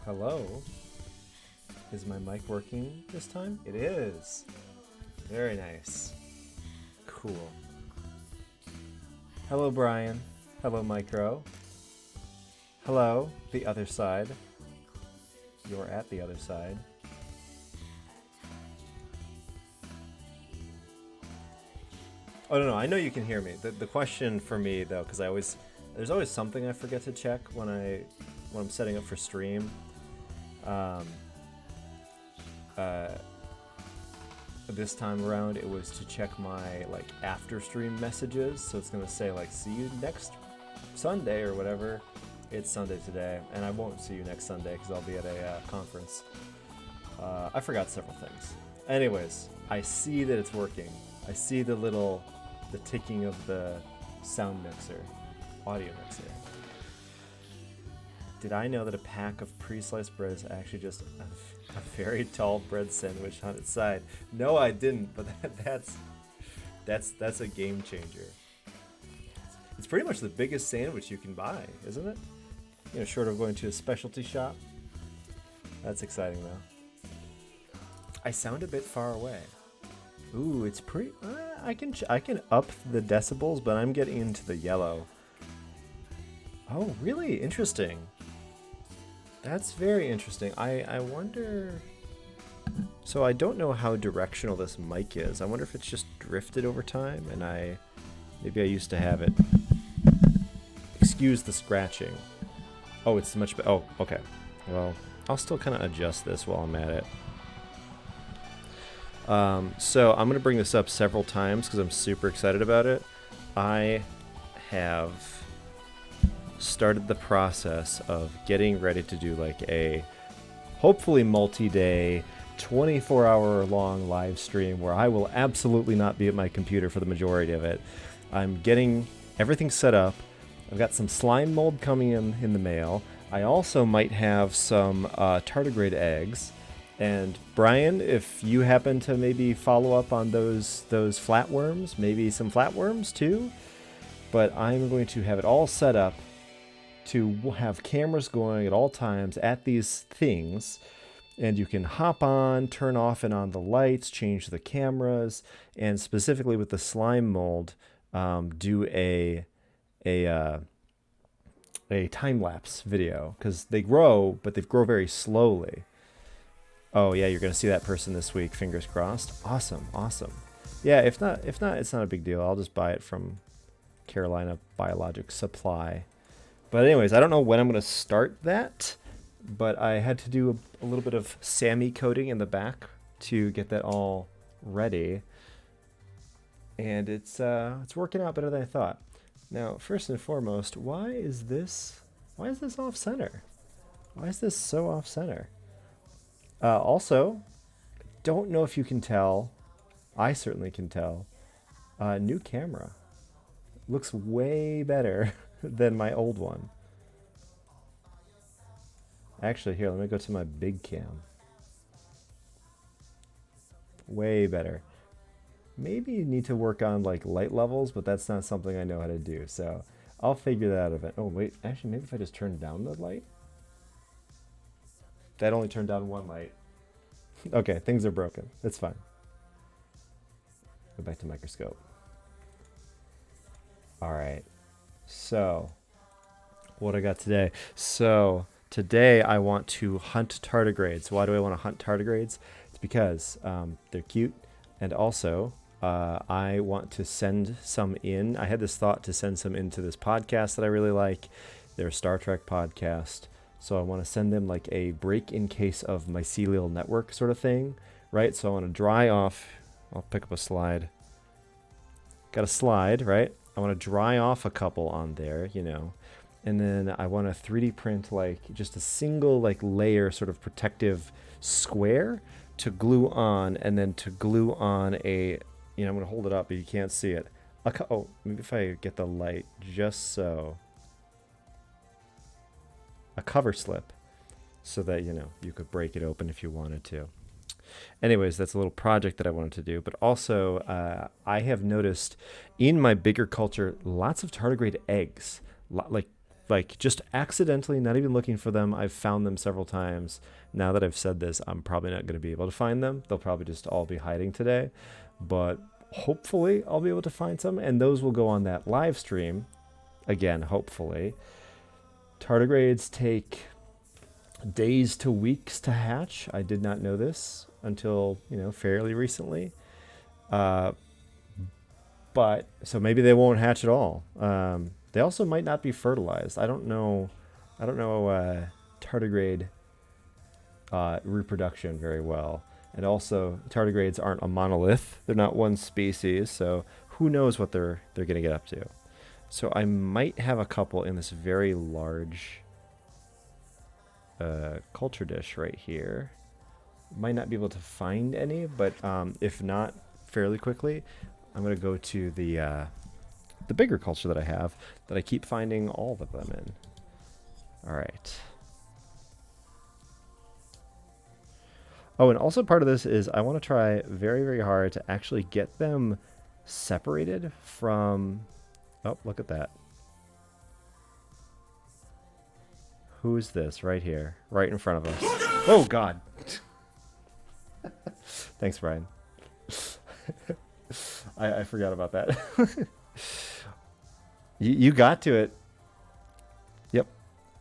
Hello. Is my mic working this time? It is. Very nice. Cool. Hello, Brian. Hello, Micro. Hello, the other side. You're at the other side. Oh, no, I know you can hear me. The question for me, though, because there's always something I forget to check when I'm setting up for stream. This time around, it was to check my after stream messages. So it's gonna say see you next Sunday or whatever. It's Sunday today, and I won't see you next Sunday because I'll be at a conference. I forgot several things. Anyways, I see that it's working. I see the ticking of the sound mixer, audio mixer. Did I know that a pack of pre-sliced bread is actually just a very tall bread sandwich on its side? No, I didn't, but that's a game changer. It's pretty much the biggest sandwich you can buy, isn't it? Short of going to a specialty shop. That's exciting, though. I sound a bit far away. Ooh, it's pretty. I can up the decibels, but I'm getting into the yellow. Oh, really? Interesting. That's very interesting. I wonder... So I don't know how directional this mic is. I wonder if it's just drifted over time, and maybe I used to have it. Excuse the scratching. Oh, it's much better. Oh, okay. Well, I'll still kind of adjust this while I'm at it. So I'm going to bring this up several times because I'm super excited about it. I have started the process of getting ready to do a hopefully multi-day 24-hour long live stream where I will absolutely not be at my computer for the majority of it. I'm getting everything set up. I've got some slime mold coming in the mail. I also might have some tardigrade eggs. And Brian, if you happen to maybe follow up on those flatworms, maybe some flatworms too. But I'm going to have it all set up to have cameras going at all times at these things, and you can hop on, turn off and on the lights, change the cameras, and specifically with the slime mold, do a time-lapse video because they grow, but they grow very slowly. Oh yeah, you're gonna see that person this week. Fingers crossed. Awesome. Yeah, if not, it's not a big deal. I'll just buy it from Carolina Biologic Supply. But anyways, I don't know when I'm going to start that, but I had to do a little bit of Sammy coating in the back to get that all ready. And it's working out better than I thought. Now, first and foremost, why is this off center? Why is this so off center? Also, don't know if you can tell. I certainly can tell. New camera. Looks way better than my old one. Actually, here, let me go to my big cam. Way better. Maybe you need to work on light levels, but that's not something I know how to do. So I'll figure that out of it. Oh wait, actually maybe if I just turn down the light. That only turned down one light. Okay, things are broken. It's fine. Go back to Microscope. All right. So, what I got today? So, today I want to hunt tardigrades. Why do I want to hunt tardigrades? It's because they're cute, and also I want to send some in. I had this thought to send some into this podcast that I really like. They're a Star Trek podcast. So I want to send them a break in case of mycelial network sort of thing, right? So I want to dry off. I'll pick up a slide. Got a slide, right? I want to dry off a couple on there, and then I want to 3D print just a single layer sort of protective square to glue on, and then to glue on I'm going to hold it up, but you can't see it. Oh, maybe if I get the light just so. A cover slip so that, you could break it open if you wanted to. Anyways, that's a little project that I wanted to do. But also, I have noticed in my bigger culture, lots of tardigrade eggs. like just accidentally, not even looking for them. I've found them several times. Now that I've said this, I'm probably not going to be able to find them. They'll probably just all be hiding today, but hopefully I'll be able to find some, and those will go on that live stream again, hopefully. Tardigrades take days to weeks to hatch. I did not know this until, fairly recently. But so maybe they won't hatch at all. They also might not be fertilized. I don't know tardigrade reproduction very well. And also, tardigrades aren't a monolith. They're not one species, so who knows what they're going to get up to. So I might have a couple in this very large culture dish right here. Might not be able to find any, but if not, fairly quickly, I'm going to go to the bigger culture that I have that I keep finding all of them in. All right. Oh, and also part of this is I want to try very, very hard to actually get them separated from... Oh, look at that. Who's this right here? Right in front of us. Oh, God. Thanks, Brian. I forgot about that. You got to it. Yep.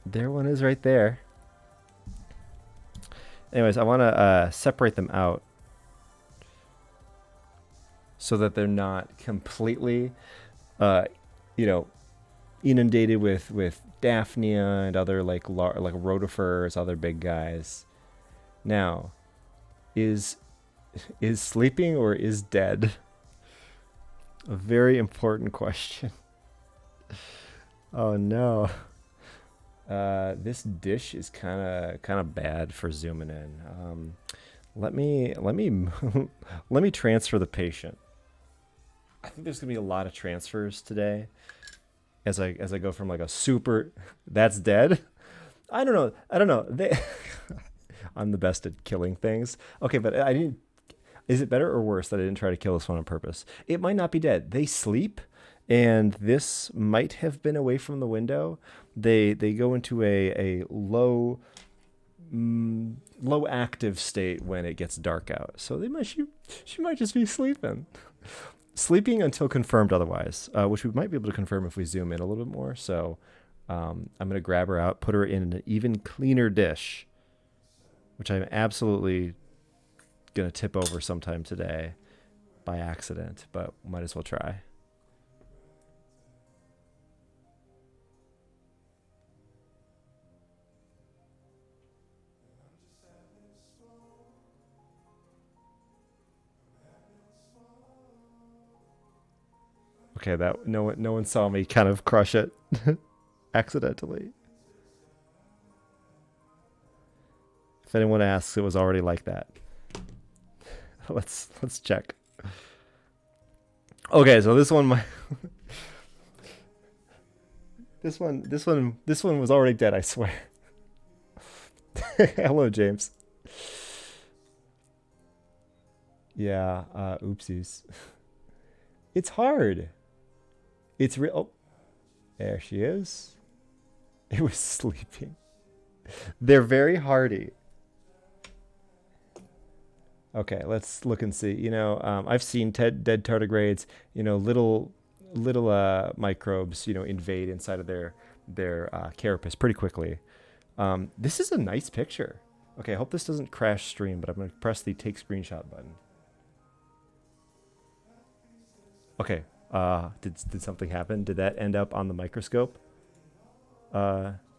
There one is right there. Anyways, I want to separate them out so that they're not completely, inundated with Daphnia and other like rotifers, other big guys. Now, is sleeping or is dead? A very important question. Oh no. This dish is kind of bad for zooming in. Let me let me transfer the patient. I think there's gonna be a lot of transfers today, as I go from like a super that's dead. I don't know. I'm the best at killing things. Okay, but I didn't. Is it better or worse that I didn't try to kill this one on purpose? It might not be dead. They sleep. And this might have been away from the window. They go into a low active state when it gets dark out. So she might just be sleeping until confirmed otherwise, which we might be able to confirm if we zoom in a little bit more. So I'm gonna grab her out, put her in an even cleaner dish, which I'm absolutely gonna tip over sometime today by accident, but might as well try. Okay, that no one saw me kind of crush it accidentally. If anyone asks, it was already like that. Let's check. Okay, so this one this one was already dead, I swear. Hello, James. Yeah, oopsies. It's hard. It's real. Oh, there she is. It was sleeping. They're very hardy. Okay, let's look and see. I've seen dead tardigrades. Little microbes. Invade inside of their carapace pretty quickly. This is a nice picture. Okay, I hope this doesn't crash stream, but I'm gonna press the take screenshot button. Okay. Did something happen? Did that end up on the Microscope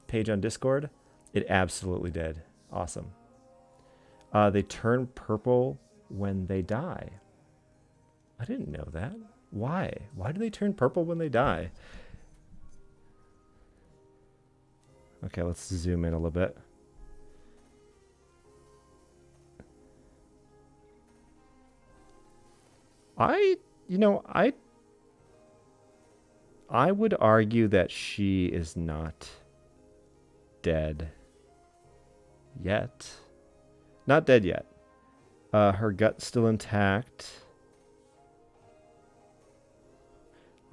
page on Discord? It absolutely did. Awesome. They turn purple when they die. I didn't know that. Why? Why do they turn purple when they die? Okay, let's zoom in a little bit. I would argue that she is not dead yet. Not dead yet. Her gut's still intact.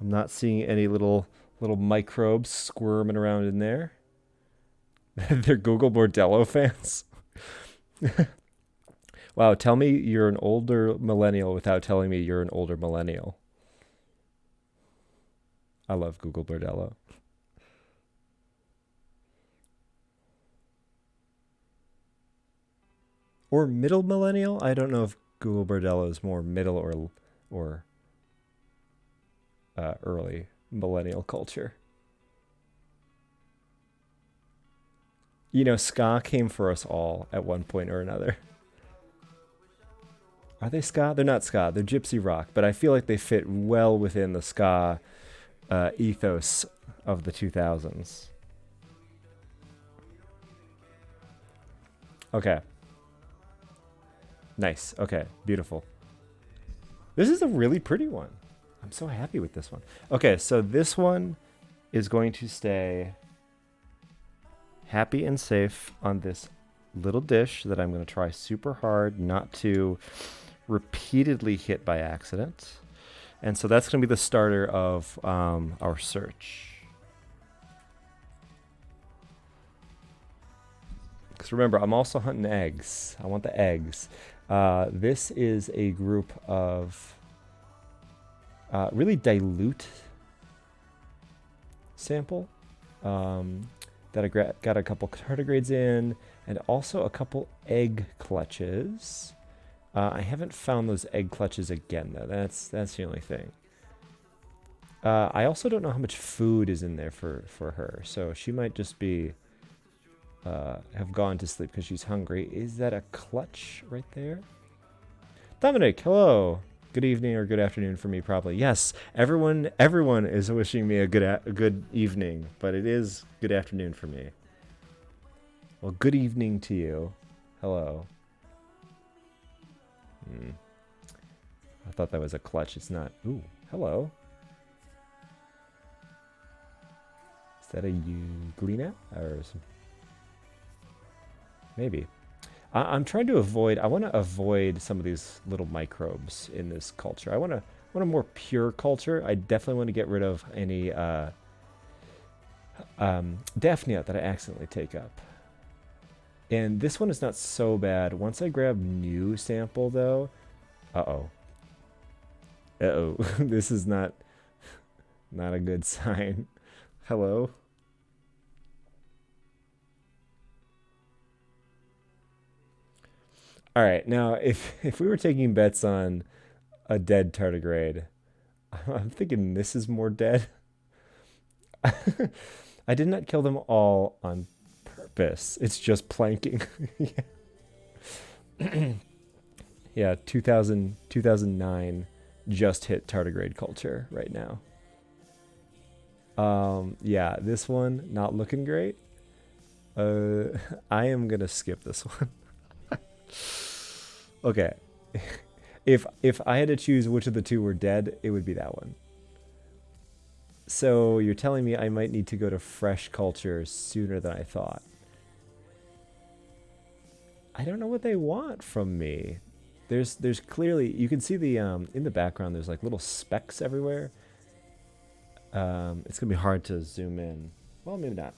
I'm not seeing any little Little microbes squirming around in there. They're Google Bordello fans. Wow, tell me you're an older millennial without telling me you're an older millennial. I love Google Bordello. Or middle millennial? I don't know if Google Bordello is more middle or early millennial culture. You know, ska came for us all at one point or another. Are they ska? They're not ska. They're gypsy rock, but I feel like they fit well within the ska ethos of the 2000s. Okay. Nice. Okay. Beautiful. This is a really pretty one. I'm so happy with this one. Okay, so this one is going to stay happy and safe on this little dish that I'm going to try super hard not to repeatedly hit by accident. And so that's going to be the starter of our search. Because remember, I'm also hunting eggs. I want the eggs. This is a group of really dilute sample that I got a couple tardigrades in, and also a couple egg clutches. I haven't found those egg clutches again, though. That's the only thing. I also don't know how much food is in there for her, so she might just be have gone to sleep because she's hungry. Is that a clutch right there? Dominic, hello. Good evening or good afternoon for me, probably. Yes, everyone is wishing me a good evening, but it is good afternoon for me. Well, good evening to you. Hello. I thought that was a clutch. It's not. Ooh, hello. Is that a euglena or some? Maybe. I'm trying to avoid. I want to avoid some of these little microbes in this culture. I want a more pure culture. I definitely want to get rid of any Daphnia that I accidentally take up. And this one is not so bad. Once I grab new sample, though, this is not a good sign. Hello. All right, now if we were taking bets on a dead tardigrade, I'm thinking this is more dead. I did not kill them all on purpose. It's just planking. Yeah, 2009 just hit tardigrade culture right now. Yeah, this one not looking great. I am gonna skip this one. Okay. If I had to choose which of the two were dead, it would be that one. So you're telling me I might need to go to fresh culture sooner than I thought. I don't know what they want from me. There's clearly, you can see the in the background there's like little specks everywhere. It's gonna be hard to zoom in. Well, maybe not.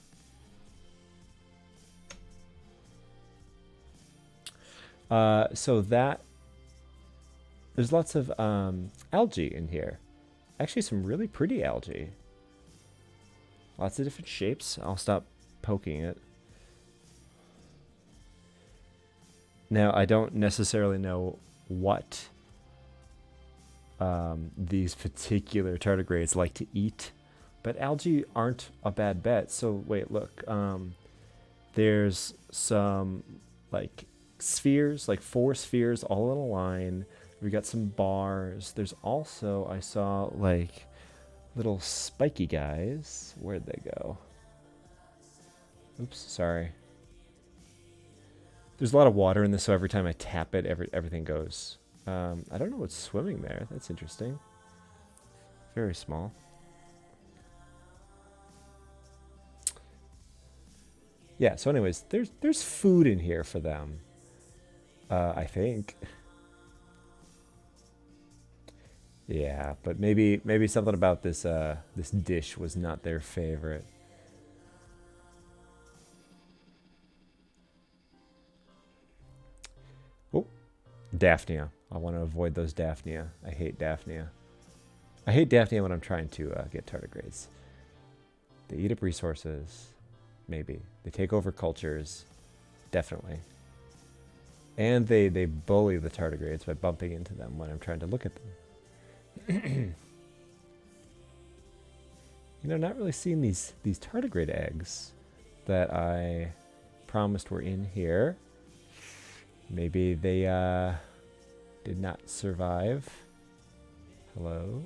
So that there's lots of algae in here. Actually, some really pretty algae. Lots of different shapes. I'll stop poking it. Now, I don't necessarily know what these particular tardigrades like to eat, but algae aren't a bad bet. So wait, look. There's some like spheres, like 4 spheres all in a line. We got some bars. There's also, I saw like little spiky guys. Where'd they go? Oops, sorry. There's a lot of water in this, so every time I tap it, everything goes. I don't know what's swimming there. That's interesting. Very small. Yeah, so anyways, there's food in here for them. I think. Yeah, but maybe something about this dish was not their favorite. Oh, Daphnia. I want to avoid those Daphnia. I hate Daphnia. I hate Daphnia when I'm trying to get tardigrades. They eat up resources. Maybe. They take over cultures. Definitely. And they bully the tardigrades by bumping into them when I'm trying to look at them. You know, not really seeing these tardigrade eggs that I promised were in here. Maybe they did not survive. Hello?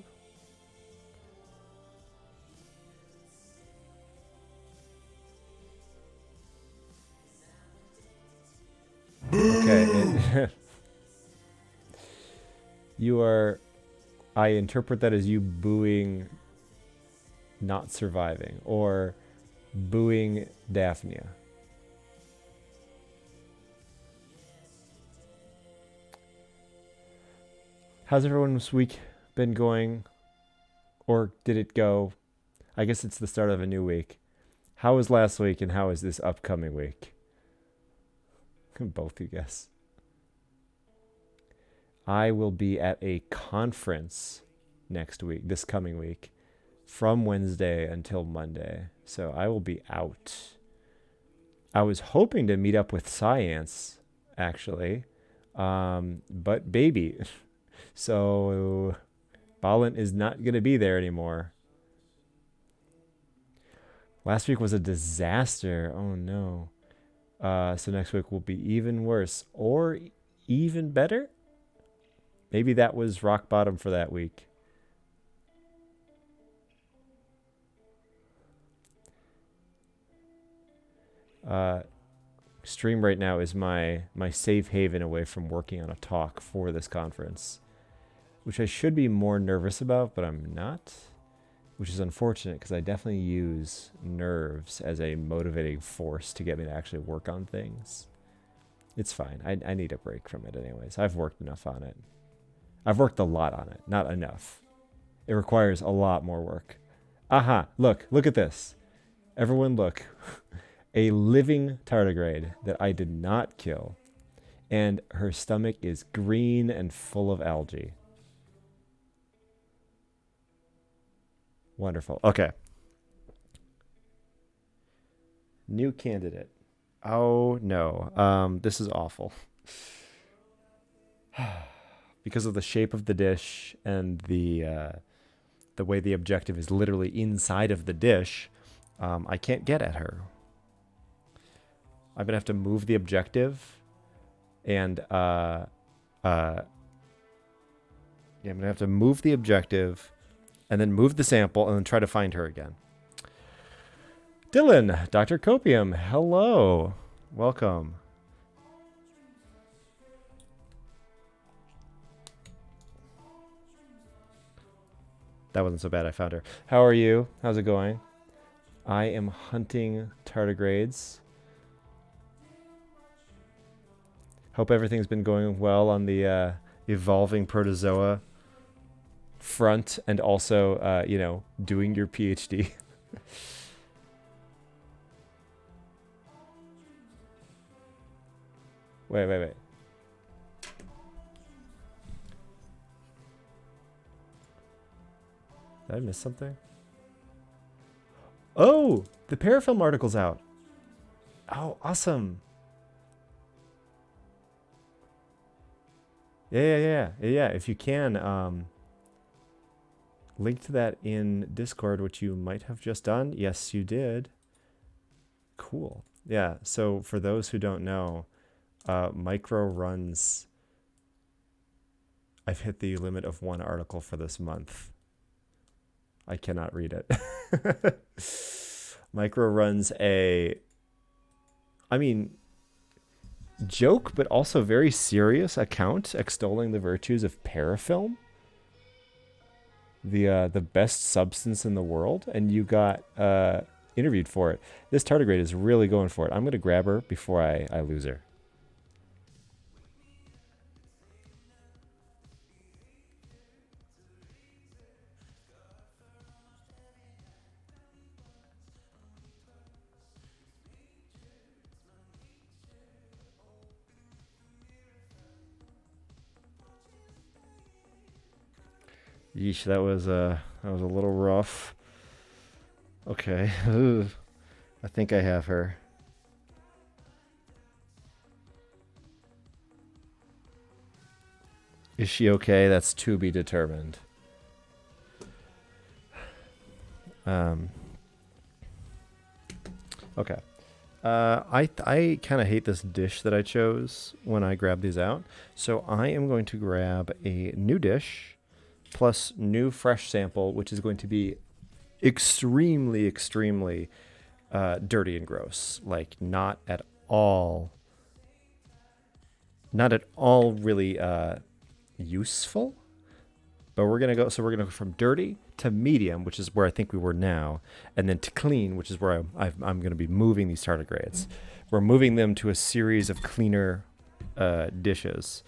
Okay. You are... I interpret that as you booing not surviving, or booing Daphnia. How's everyone's week been going? Or did it go? I guess it's the start of a new week. How was last week and how is this upcoming week? Both, you guess. I will be at a conference next week, this coming week, from Wednesday until Monday. So I will be out. I was hoping to meet up with Science, actually, but baby. So Balint is not going to be there anymore. Last week was a disaster. Oh, no. So next week will be even worse or even better. Maybe that was rock bottom for that week. Stream right now is my safe haven away from working on a talk for this conference, which I should be more nervous about, but I'm not, which is unfortunate because I definitely use nerves as a motivating force to get me to actually work on things. It's fine. I need a break from it anyways. I've worked enough on it. I've worked a lot on it, not enough. It requires a lot more work. Aha, look at this. Everyone look. A living tardigrade that I did not kill. And her stomach is green and full of algae. Wonderful. Okay. New candidate. Oh, no. This is awful. Because of the shape of the dish and the way the objective is literally inside of the dish, I can't get at her. I'm going to have to move the objective and yeah, I'm going to have to move the objective and then move the sample and then try to find her again. Dylan, Dr. Copium, hello. Welcome. That wasn't so bad. I found her. How are you? How's it going? I am hunting tardigrades. Hope everything's been going well on the evolving protozoa front and also, you know, doing your PhD. Wait. Did I miss something? Oh, the parafilm article's out. Oh, awesome. Yeah. If you can, link to that in Discord, which you might have just done. Yes, you did. Cool. Yeah, so for those who don't know, Micro runs... I've hit the limit of 1 article for this month. I cannot read it. Micro runs a... I mean... joke, but also very serious account extolling the virtues of parafilm, the best substance in the world, and you got interviewed for it. This tardigrade is really going for it. I'm going to grab her before I lose her. Yeesh, that was a little rough. Okay. I think I have her. Is she okay? That's to be determined. Um, okay. I kind of hate this dish that I chose when I grab these out. So I am going to grab a new dish plus new fresh sample, which is going to be extremely, extremely dirty and gross. Like not at all really useful. But we're gonna go from dirty to medium, which is where I think we were now, and then to clean, which is where I'm going to be moving these tardigrades. We're moving them to a series of cleaner dishes,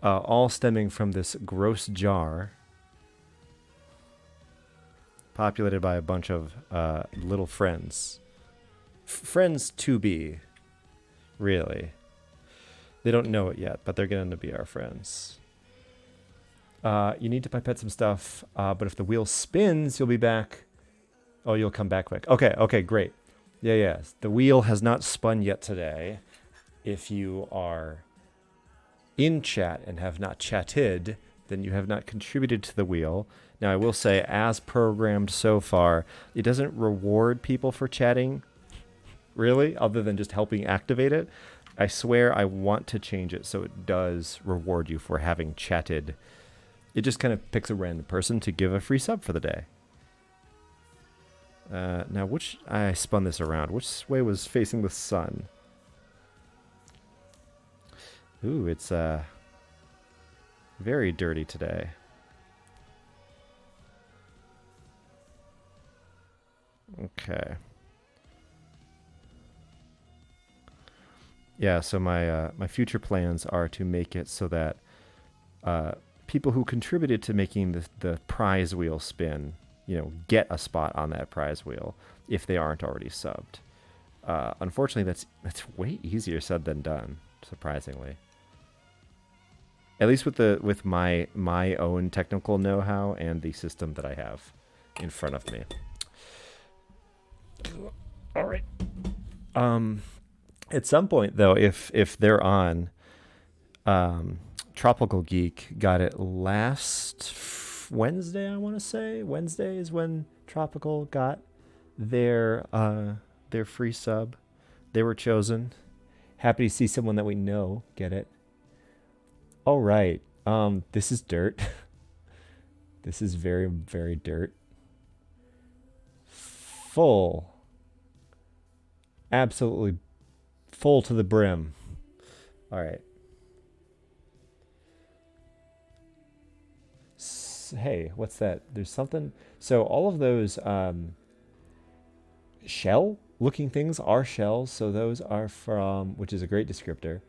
all stemming from this gross jar populated by a bunch of little friends. Friends to be, really. They don't know it yet, but they're going to be our friends. You need to pipette some stuff, but if the wheel spins, you'll be back. Oh, you'll come back quick. Okay, great. Yeah. The wheel has not spun yet today. If you are in chat and have not chatted, then you have not contributed to the wheel. Now, I will say, as programmed so far, it doesn't reward people for chatting, really, other than just helping activate it. I swear I want to change it so it does reward you for having chatted. It just kind of picks a random person to give a free sub for the day. Now, I spun this around. Which way was facing the sun? Ooh, it's very dirty today. Okay. Yeah, so my future plans are to make it so that people who contributed to making the prize wheel spin, get a spot on that prize wheel if they aren't already subbed. Unfortunately, that's way easier said than done, surprisingly. At least with my own technical know-how and the system that I have in front of me. All right. At some point, though, if they're on, Tropical Geek got it last Wednesday, I want to say. Wednesday is when Tropical got their free sub. They were chosen. Happy to see someone that we know get it. All right. This is dirt. This is very, very dirt. Full. Absolutely full to the brim. All right. Hey, what's that? There's something. So all of those shell-looking things are shells. So those are from, which is a great descriptor.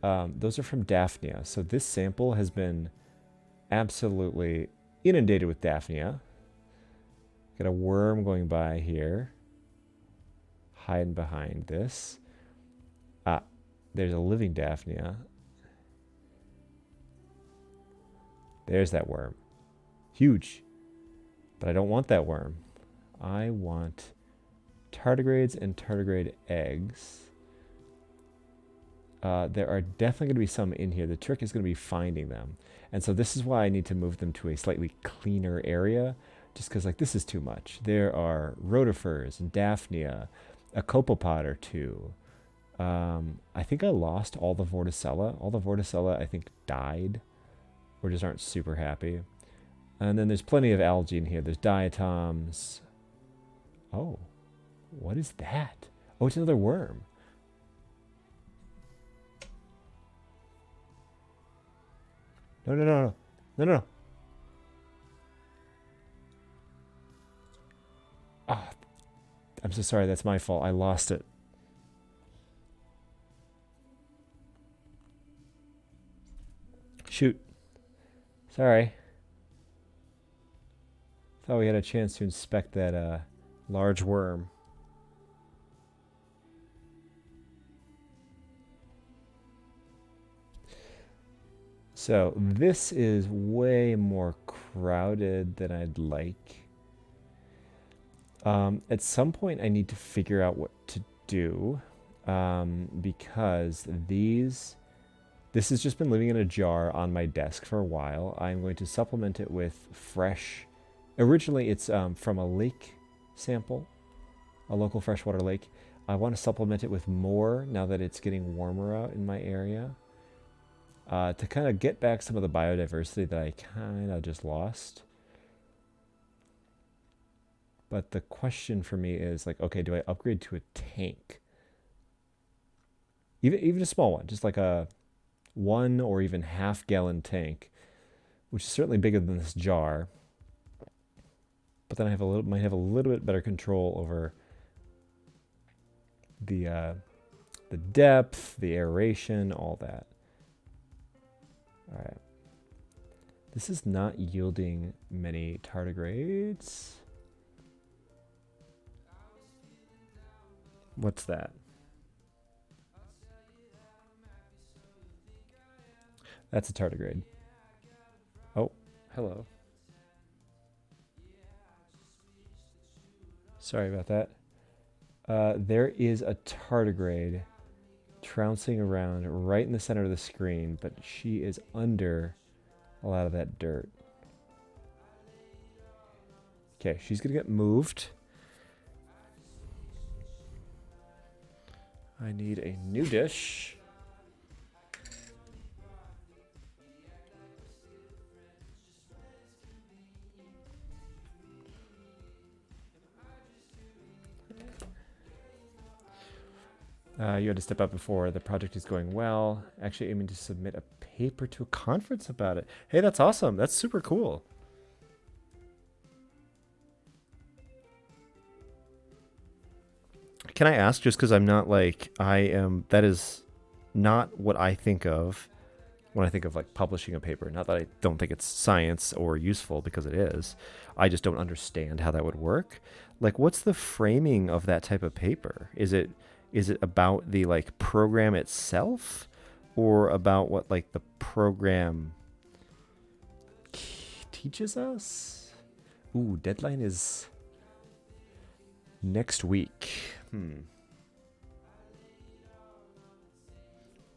Those are from Daphnia. So this sample has been absolutely inundated with Daphnia. Got a worm going by here. Hiding behind this. There's a living Daphnia. There's that worm. Huge. But I don't want that worm. I want tardigrades and tardigrade eggs. There are definitely going to be some in here. The trick is going to be finding them. And so this is why I need to move them to a slightly cleaner area. Just because this is too much. There are rotifers and Daphnia, a copepod or two. I think I lost all the Vorticella. All the Vorticella, I think, died. Or just aren't super happy. And then there's plenty of algae in here. There's diatoms. Oh, what is that? Oh, it's another worm. No. Ah, I'm so sorry. That's my fault. I lost it. Shoot. Sorry. Thought we had a chance to inspect that large worm. So this is way more crowded than I'd like. At some point, I need to figure out what to do because this has just been living in a jar on my desk for a while. I'm going to supplement it with fresh. Originally, it's from a lake sample, a local freshwater lake. I want to supplement it with more now that it's getting warmer out in my area to kind of get back some of the biodiversity that I kind of just lost. But the question for me is like, okay, do I upgrade to a tank? Even a small one, just like a 1 or even half-gallon tank, which is certainly bigger than this jar. But then I might have a little bit better control over the depth, the aeration, all that. All right. This is not yielding many tardigrades. What's that? That's a tardigrade. Oh, hello. Sorry about that. There is a tardigrade trouncing around right in the center of the screen, but she is under a lot of that dirt. Okay, she's gonna get moved. I need a new dish. You had to step up before. The project is going well. Actually aiming to submit a paper to a conference about it. Hey, that's awesome. That's super cool. Can I ask, just because I'm not like, that is not what I think of when I think of like publishing a paper. Not that I don't think it's science or useful, because it is. I just don't understand how that would work. Like, what's the framing of that type of paper? Is it about the like program itself, or about what like the program teaches us? Ooh, deadline is next week.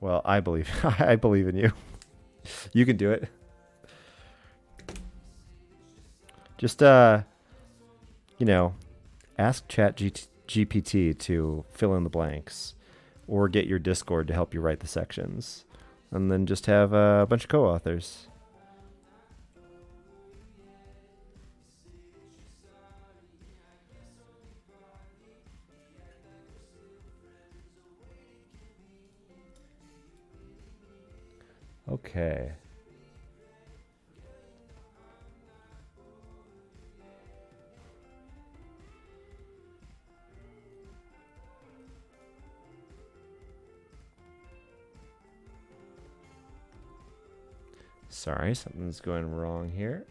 Well, I believe in you. You can do it. Just ask GPT to fill in the blanks, or get your Discord to help you write the sections, and then just have a bunch of co-authors. Okay. Sorry, something's going wrong here.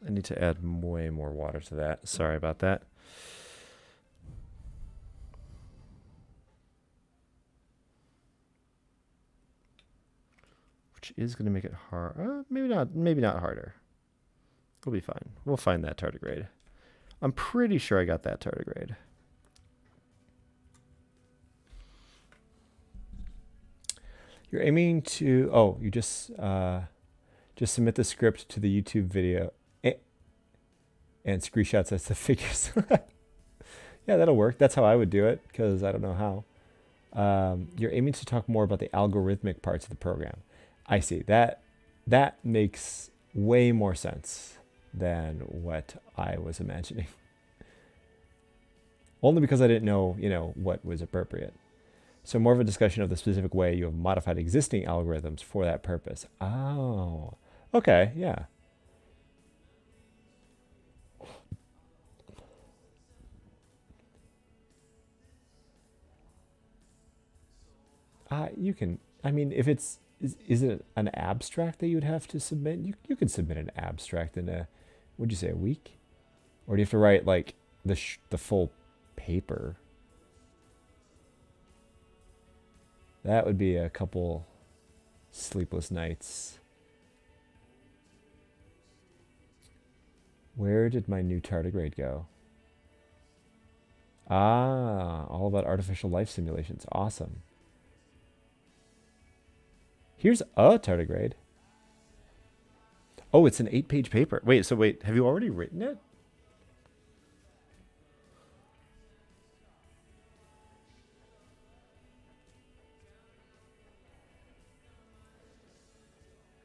I need to add way more water to that. Sorry about that. Which is going to make it hard. Maybe not harder. We'll be fine. We'll find that tardigrade. I'm pretty sure I got that tardigrade. You're aiming to... Oh, you just submit the script to the YouTube video and screenshots as the figures. Yeah, that'll work. That's how I would do it, because I don't know how. You're aiming to talk more about the algorithmic parts of the program. I see. That makes way more sense than what I was imagining. Only because I didn't know, what was appropriate. So more of a discussion of the specific way you have modified existing algorithms for that purpose. Oh, okay, yeah. You can, if it's, is it an abstract that you would have to submit? You can submit an abstract in would you say a week? Or do you have to write like the full paper. That would be a couple sleepless nights. Where did my new tardigrade go? Ah, all about artificial life simulations. Awesome. Here's a tardigrade. Oh, it's an 8-page paper. Wait, so wait, have you already written it?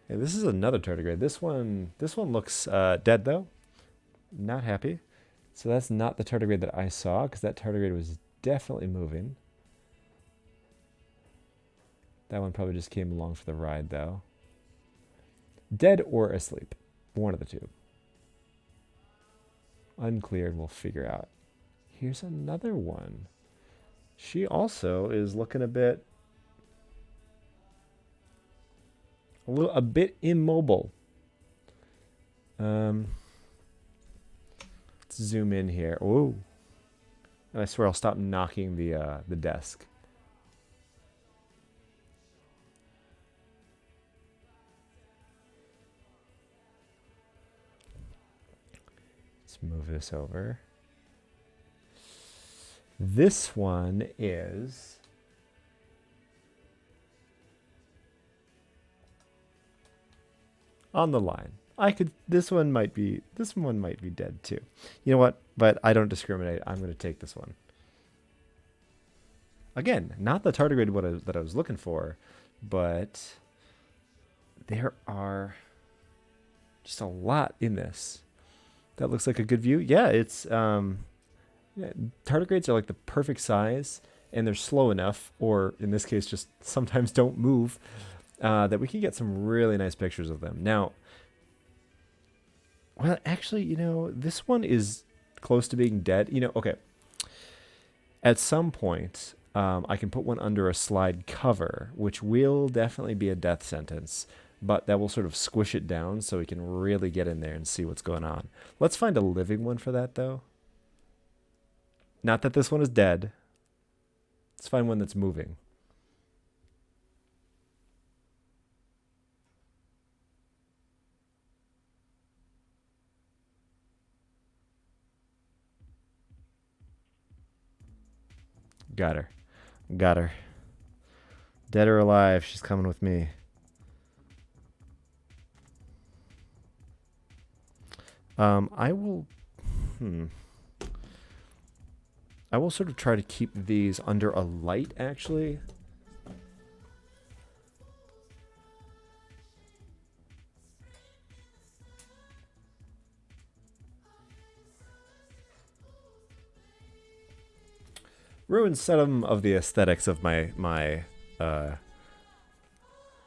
Yeah, this is another tardigrade. This one looks dead though. Not happy. So that's not the tardigrade that I saw, because that tardigrade was definitely moving. That one probably just came along for the ride though. Dead or asleep. One of the two. Unclear, we'll figure out. Here's another one. She also is looking a bit immobile. Let's zoom in here. Oh, and I swear I'll stop knocking the desk. Let's move this over. This one is on the line. This one might be dead too. You know what? But I don't discriminate. I'm going to take this one. Again, not the tardigrade that I was looking for, but there are just a lot in this. That looks like a good view. Yeah, it's tardigrades are like the perfect size, and they're slow enough, or in this case, just sometimes don't move, that we can get some really nice pictures of them. Now, well, actually, this one is close to being dead. Okay. At some point, I can put one under a slide cover, which will definitely be a death sentence, but that will sort of squish it down so we can really get in there and see what's going on. Let's find a living one for that, though. Not that this one is dead. Let's find one that's moving. Got her. Got her. Dead or alive, she's coming with me. I will sort of try to keep these under a light, actually. Ruins some of the aesthetics of my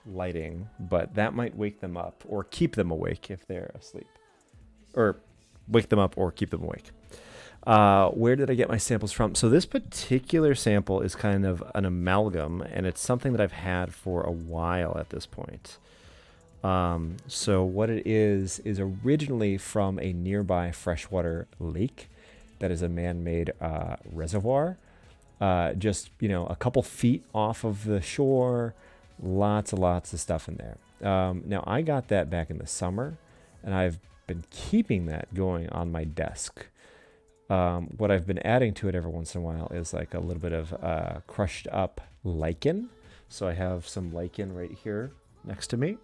lighting, but that might wake them up or keep them awake if they're asleep. Or wake them up or keep them awake. Where did I get my samples from? So this particular sample is kind of an amalgam, and it's something that I've had for a while at this point. So what it is originally from a nearby freshwater lake that is a man-made reservoir. Just, a couple feet off of the shore, lots of stuff in there. Now, I got that back in the summer, and I've been keeping that going on my desk. What I've been adding to it every once in a while is like a little bit of crushed up lichen. So I have some lichen right here next to me.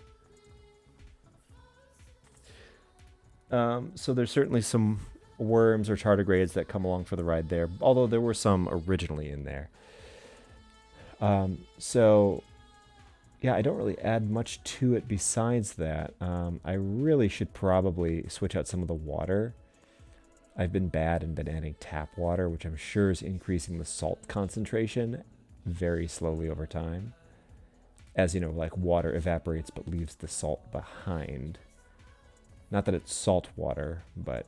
So there's certainly some worms or tardigrades that come along for the ride there, although there were some originally in there. So yeah, I don't really add much to it besides that. I really should probably switch out some of the water. I've been bad and been adding tap water, which I'm sure is increasing the salt concentration very slowly over time. As like water evaporates but leaves the salt behind. Not that it's salt water, but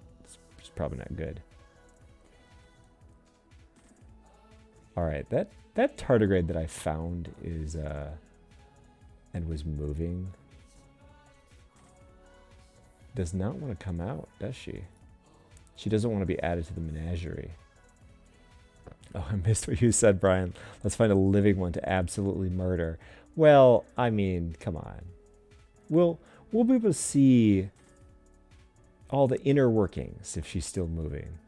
it's probably not good. All right, that tardigrade that I found is and was moving does not want to come out, does she? She doesn't want to be added to the menagerie. Oh, I missed what you said, Brian. Let's find a living one to absolutely murder. Well, I mean, come on. We'll we'll be able to see all the inner workings if she's still moving.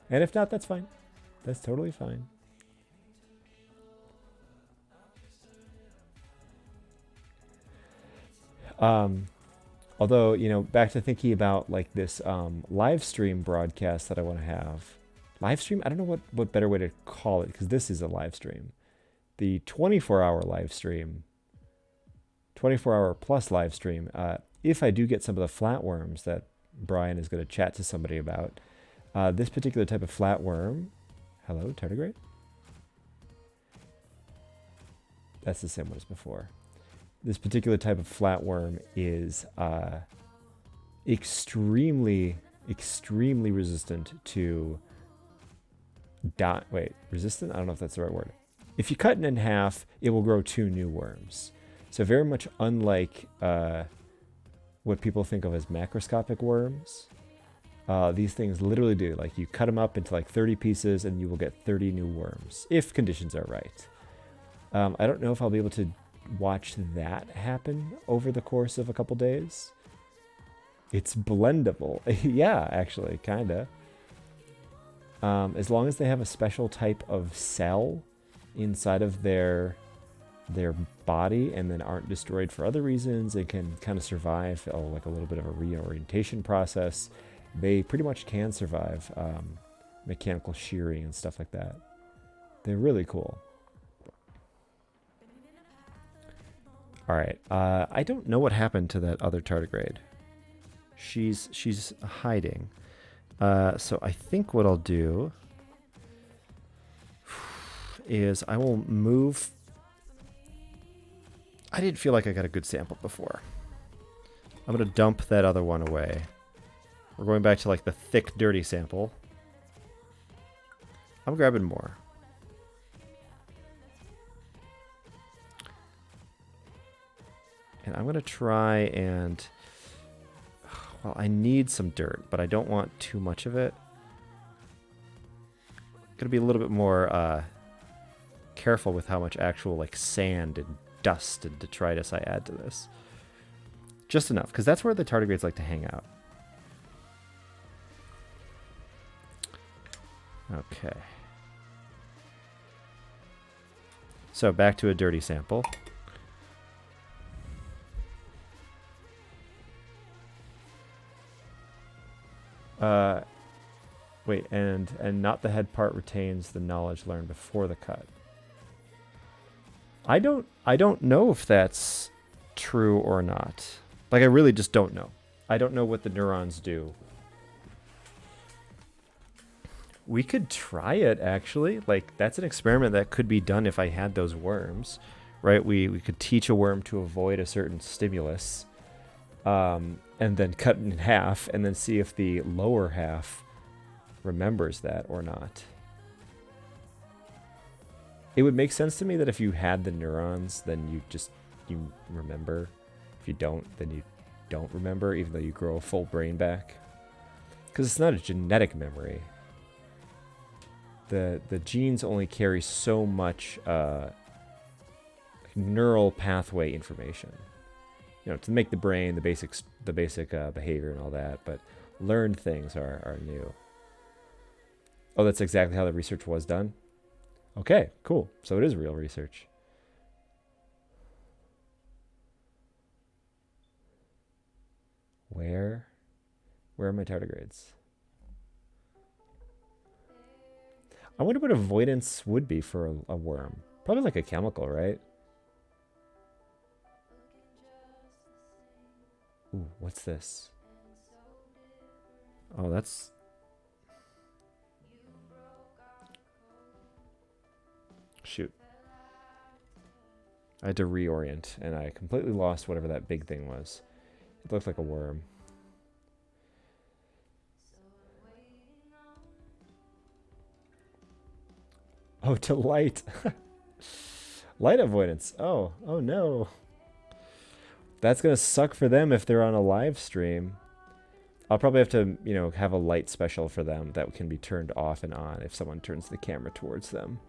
And if not, that's fine. That's totally fine. Although, you know, back to thinking about like this live stream broadcast that I want to have. Live stream? I don't know what better way to call it because this is a live stream. The 24-hour live stream, 24-hour plus live stream. If I do get some of the flatworms that Brian is going to chat to somebody about, this particular type of flatworm. Hello, tardigrade? That's the same one as before. This particular type of flatworm is extremely resistant to resistant? I don't know if that's the right word. If you cut it in half, it will grow 2 new worms. So very much unlike what people think of as macroscopic worms. These things literally do. Like you cut them up into like 30 pieces and you will get 30 new worms, if conditions are right. I don't know if I'll be able to watch that happen over the course of a couple days. It's blendable. Yeah, actually, kinda. As long as they have a special type of cell inside of their body and then aren't destroyed for other reasons and can kind of survive like a little bit of a reorientation process, they pretty much can survive mechanical shearing and stuff like that. They're really cool. All right, I don't know what happened to that other tardigrade. She's hiding. So I think what I'll do is I will move. I didn't feel like I got a good sample before. I'm going to dump that other one away. We're going back to like the thick, dirty sample. I'm grabbing more. And I'm going to try and... Well, I need some dirt, but I don't want too much of it. Going to be a little bit more careful with how much actual like sand and dust and detritus I add to this. Just enough, because that's where the tardigrades like to hang out. Okay. So back to a dirty sample. Wait, and not the head part retains the knowledge learned before the cut. I don't know if that's true or not. Like, I really just don't know. I don't know what the neurons do. We could try it, actually. Like, that's an experiment that could be done if I had those worms, right? We could teach a worm to avoid a certain stimulus, and then cut it in half, and then see if the lower half remembers that or not. It would make sense to me that if you had the neurons, then you remember. If you don't, then you don't remember, even though you grow a full brain back. Because it's not a genetic memory. The genes only carry so much neural pathway information. You know, to make the brain, the basic behavior and all that, but learned things are new. Oh, that's exactly how the research was done? Okay, cool. So it is real research. Where are my tardigrades? I wonder what avoidance would be for a worm. Probably like a chemical, right? Ooh, what's this? Oh, that's... Shoot. I had to reorient, and I completely lost whatever that big thing was. It looked like a worm. Oh, to light. Light avoidance. Oh no. That's going to suck for them if they're on a live stream. I'll probably have to, you know, have a light special for them that can be turned off and on if someone turns the camera towards them.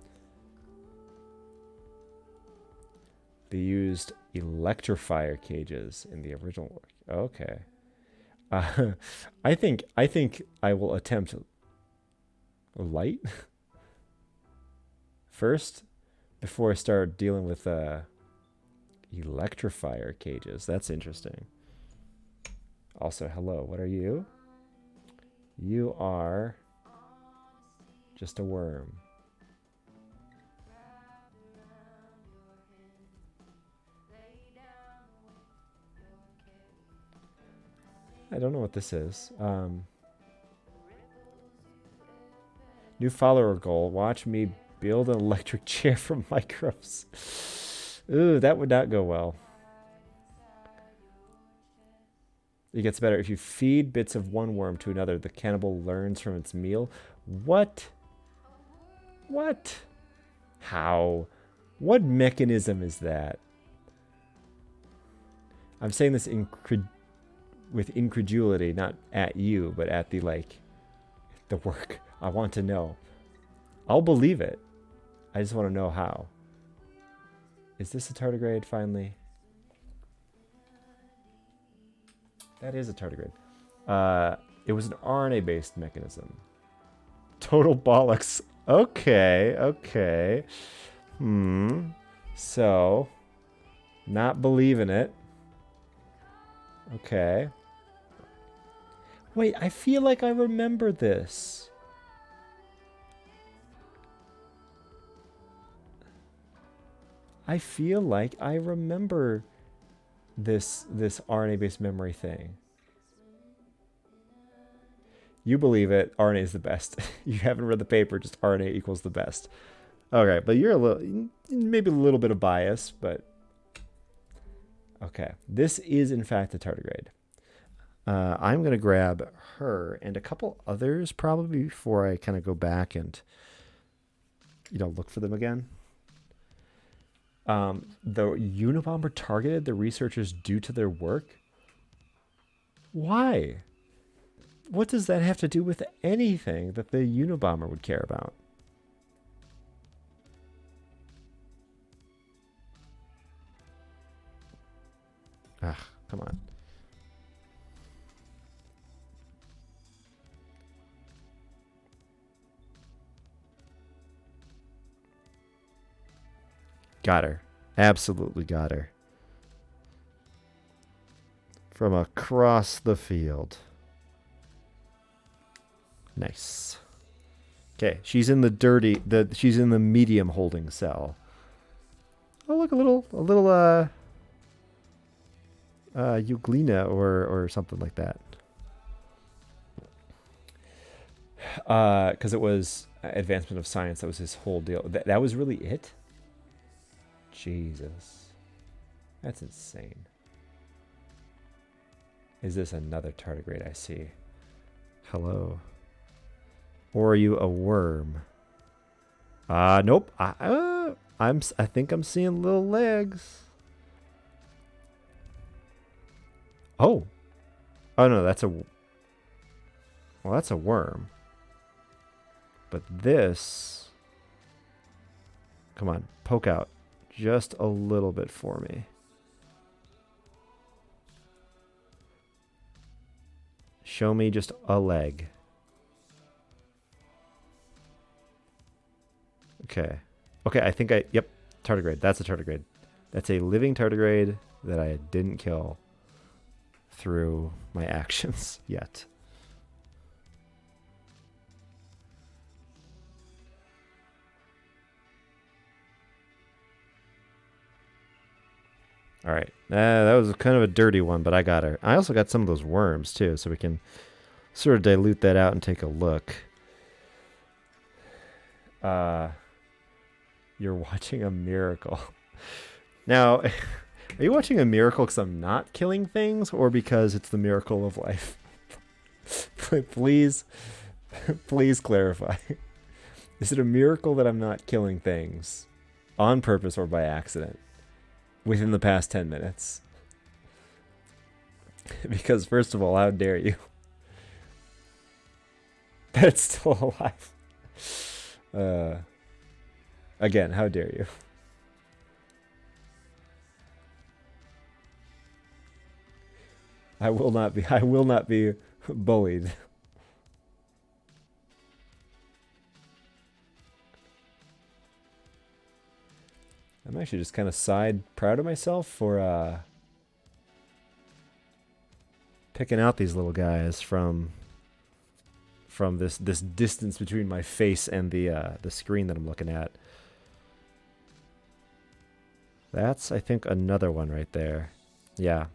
They used electrifier cages in the original work. Okay. I think I will attempt light first before I start dealing with electrifier cages. That's interesting. Also, hello. What are you? You are just a worm. I don't know what this is. New follower goal. Watch me build an electric chair from microbes. Ooh, that would not go well. It gets better. If you feed bits of one worm to another, the cannibal learns from its meal. What? What? How? What mechanism is that? I'm saying this with incredulity, not at you, but at the work. I want to know. I'll believe it. I just want to know how. Is this a tardigrade finally? That is a tardigrade. It was an RNA-based mechanism. Total bollocks. Okay, okay. So, not believing it. Okay. Wait, I feel like I remember this. I feel like I remember this RNA-based memory thing. You believe it. RNA is the best. You haven't read the paper. Just RNA equals the best. Okay, but you're a little, maybe a little bit of bias, but okay. This is in fact a tardigrade. I'm gonna grab her and a couple others probably before I kind of go back and, you know, look for them again. The Unabomber targeted the researchers due to their work. Why? What does that have to do with anything that the Unabomber would care about? Ugh, come on. Got her. Absolutely got her. From across the field. Nice. Okay, she's in she's in the medium holding cell. Oh, look, a little Euglena or something like that. Because it was advancement of science. That was his whole deal. That was really it? Jesus. That's insane. Is this another tardigrade I see? Hello. Or are you a worm? Nope. I think I'm seeing little legs. Oh. Oh no, that's a worm. But this, come on, poke out just a little bit for me. Show me just a leg. Okay. Okay, I think yep, tardigrade. That's a tardigrade. That's a living tardigrade that I didn't kill through my actions yet. All right. That was kind of a dirty one, but I got her. I also got some of those worms, too, so we can sort of dilute that out and take a look. You're watching a miracle. Now, are you watching a miracle because I'm not killing things or because it's the miracle of life? Please clarify. Is it a miracle that I'm not killing things on purpose or by accident within the past 10 minutes? Because first of all, how dare you? that it's still alive. Again, how dare you? I will not be bullied. I'm actually just kind of proud of myself for picking out these little guys from this distance between my face and the screen that I'm looking at. That's, I think, another one right there. Yeah.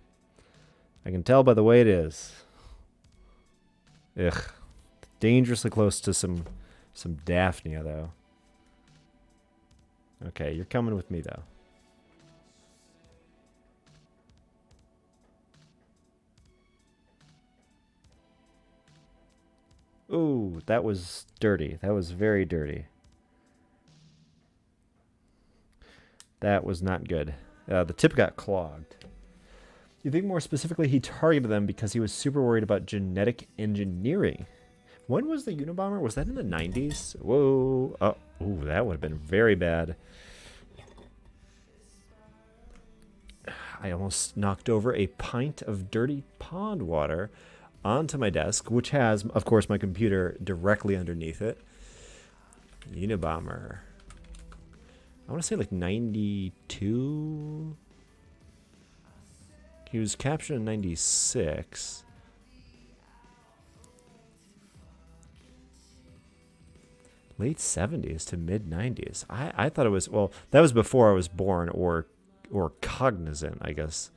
I can tell by the way it is. Ugh. Dangerously close to some Daphnia, though. Okay, you're coming with me, though. Ooh, that was dirty. That was very dirty. That was not good. The tip got clogged. You think more specifically he targeted them because he was super worried about genetic engineering. When was the Unabomber? Was that in the 90s? Whoa. Oh, ooh, that would have been very bad. I almost knocked over a pint of dirty pond water onto my desk, which has, of course, my computer directly underneath it. Unabomber. I want to say like 92. He was captured in 96. Late 70s to mid 90s. I thought it was, well, that was before I was born or cognizant, I guess.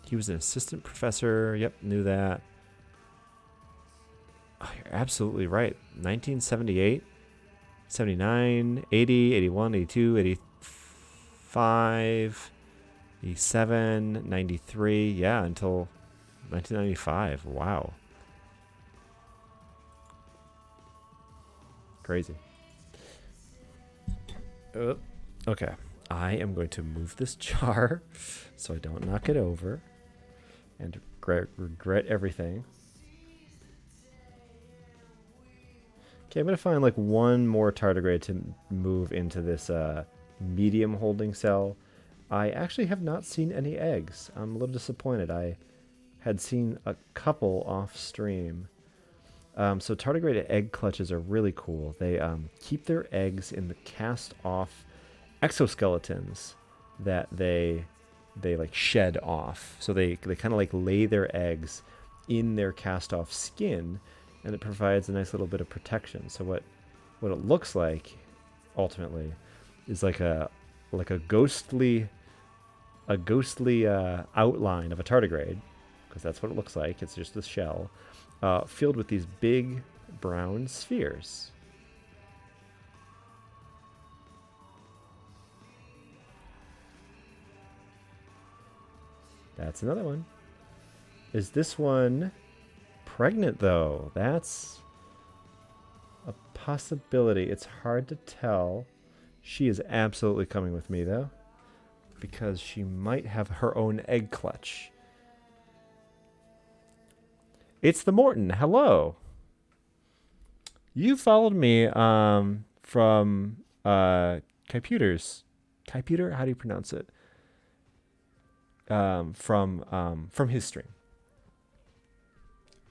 He was an assistant professor. Yep, knew that. Oh, you're absolutely right. 1978, 79, 80, 81, 82, 85, 87, 93. Yeah, until 1995. Wow. Crazy. Okay. I am going to move this jar so I don't knock it over and regret everything. Okay, I'm going to find like one more tardigrade to move into this medium holding cell. I actually have not seen any eggs. I'm a little disappointed. I had seen a couple off stream. So tardigrade egg clutches are really cool. They keep their eggs in the cast off exoskeletons that they like shed off. So they kind of like lay their eggs in their cast off skin, and it provides a nice little bit of protection. So what it looks like ultimately is like a ghostly outline of a tardigrade, because that's what it looks like. It's just a shell filled with these big brown spheres. That's another one. Is this one pregnant, though? That's a possibility. It's hard to tell. She is absolutely coming with me, though, because she might have her own egg clutch. It's the Morton. Hello. You followed me from computers. Computer? How do you pronounce it? From his stream.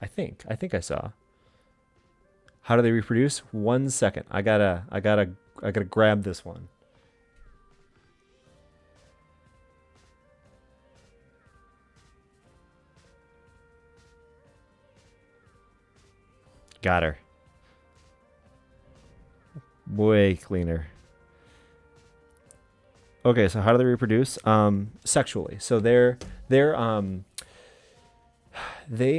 I think I saw. How do they reproduce? 1 second. I gotta grab this one. Got her. Way cleaner. Okay, so how do they reproduce? Sexually. So they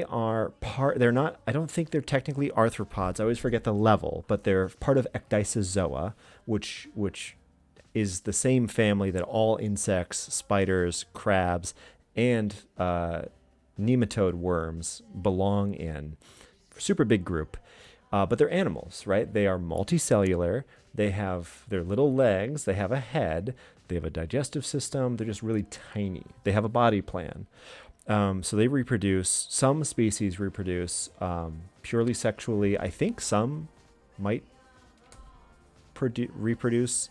are part. They're not. I don't think they're technically arthropods. I always forget the level, but they're part of Ecdysozoa, which is the same family that all insects, spiders, crabs, and nematode worms belong in. Super big group, but they're animals, right? They are multicellular. They have their little legs. They have a head. They have a digestive system. They're just really tiny. They have a body plan. So they reproduce. Some species reproduce purely sexually. I think some might reproduce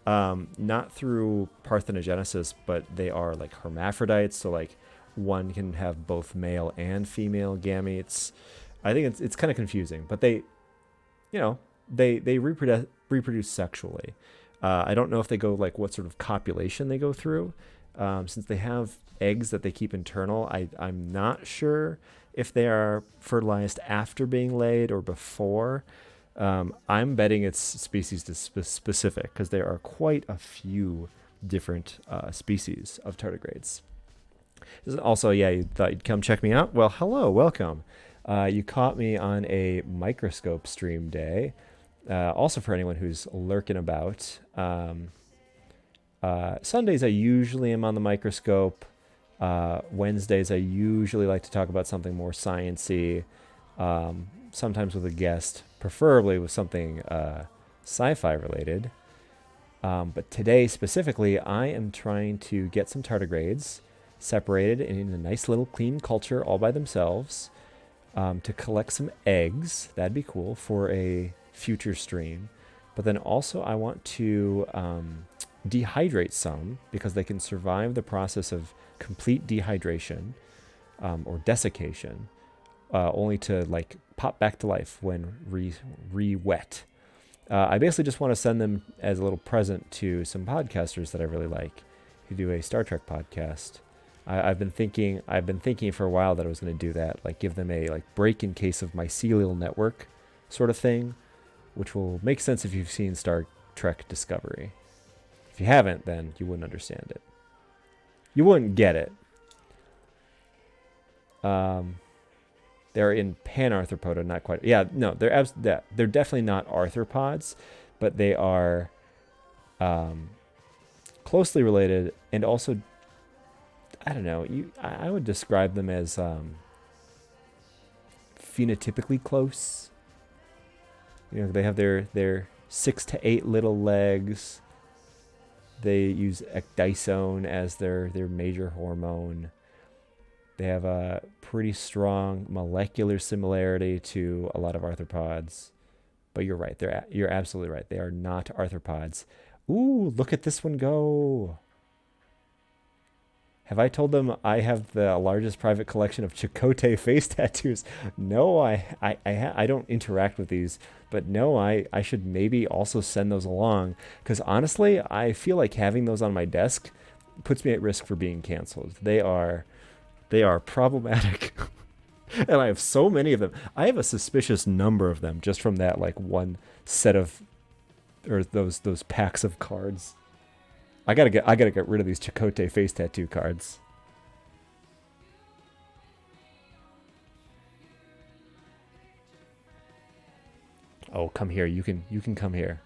not through parthenogenesis, but they are like hermaphrodites. So like one can have both male and female gametes. I think it's kind of confusing, but you know, they reproduce sexually. I don't know if they go like what sort of copulation they go through, since they have eggs that they keep internal. I'm not sure if they are fertilized after being laid or before. I'm betting it's species specific because there are quite a few different species of tardigrades. Also, yeah, you thought you'd come check me out? Well, hello, welcome. You caught me on a Microscope stream day. Also, for anyone who's lurking about, Sundays I usually am on the Microscope. Wednesdays I usually like to talk about something more sciencey, sometimes with a guest, preferably with something sci-fi related. But today specifically, I am trying to get some tardigrades separated in a nice little clean culture all by themselves, to collect some eggs. That'd be cool for a future stream. But then also I want to dehydrate some because they can survive the process of complete dehydration, or desiccation, only to like pop back to life when re-wet. I basically just want to send them as a little present to some podcasters that I really like who do a Star Trek podcast. I've been thinking for a while that I was going to do that, like give them a like break in case of mycelial network sort of thing, which will make sense if you've seen Star Trek Discovery. If you haven't, then you wouldn't understand it. You wouldn't get it. They're in Panarthropoda, not quite. Yeah, no, they're definitely not arthropods, but they are closely related, and also, I don't know. I would describe them as phenotypically close. You know, they have their 6 to 8 little legs. They use ecdysone as their major hormone. They have a pretty strong molecular similarity to a lot of arthropods. But you're right. You're absolutely right. They are not arthropods. Ooh, look at this one go. Have I told them I have the largest private collection of Chakotay face tattoos? No, I don't interact with these, but no, I should maybe also send those along, because honestly, I feel like having those on my desk puts me at risk for being canceled. They are problematic. And I have so many of them. I have a suspicious number of them just from that like one set of, or those packs of cards. I gotta get rid of these Chakotay face tattoo cards. Oh, come here. You can come here.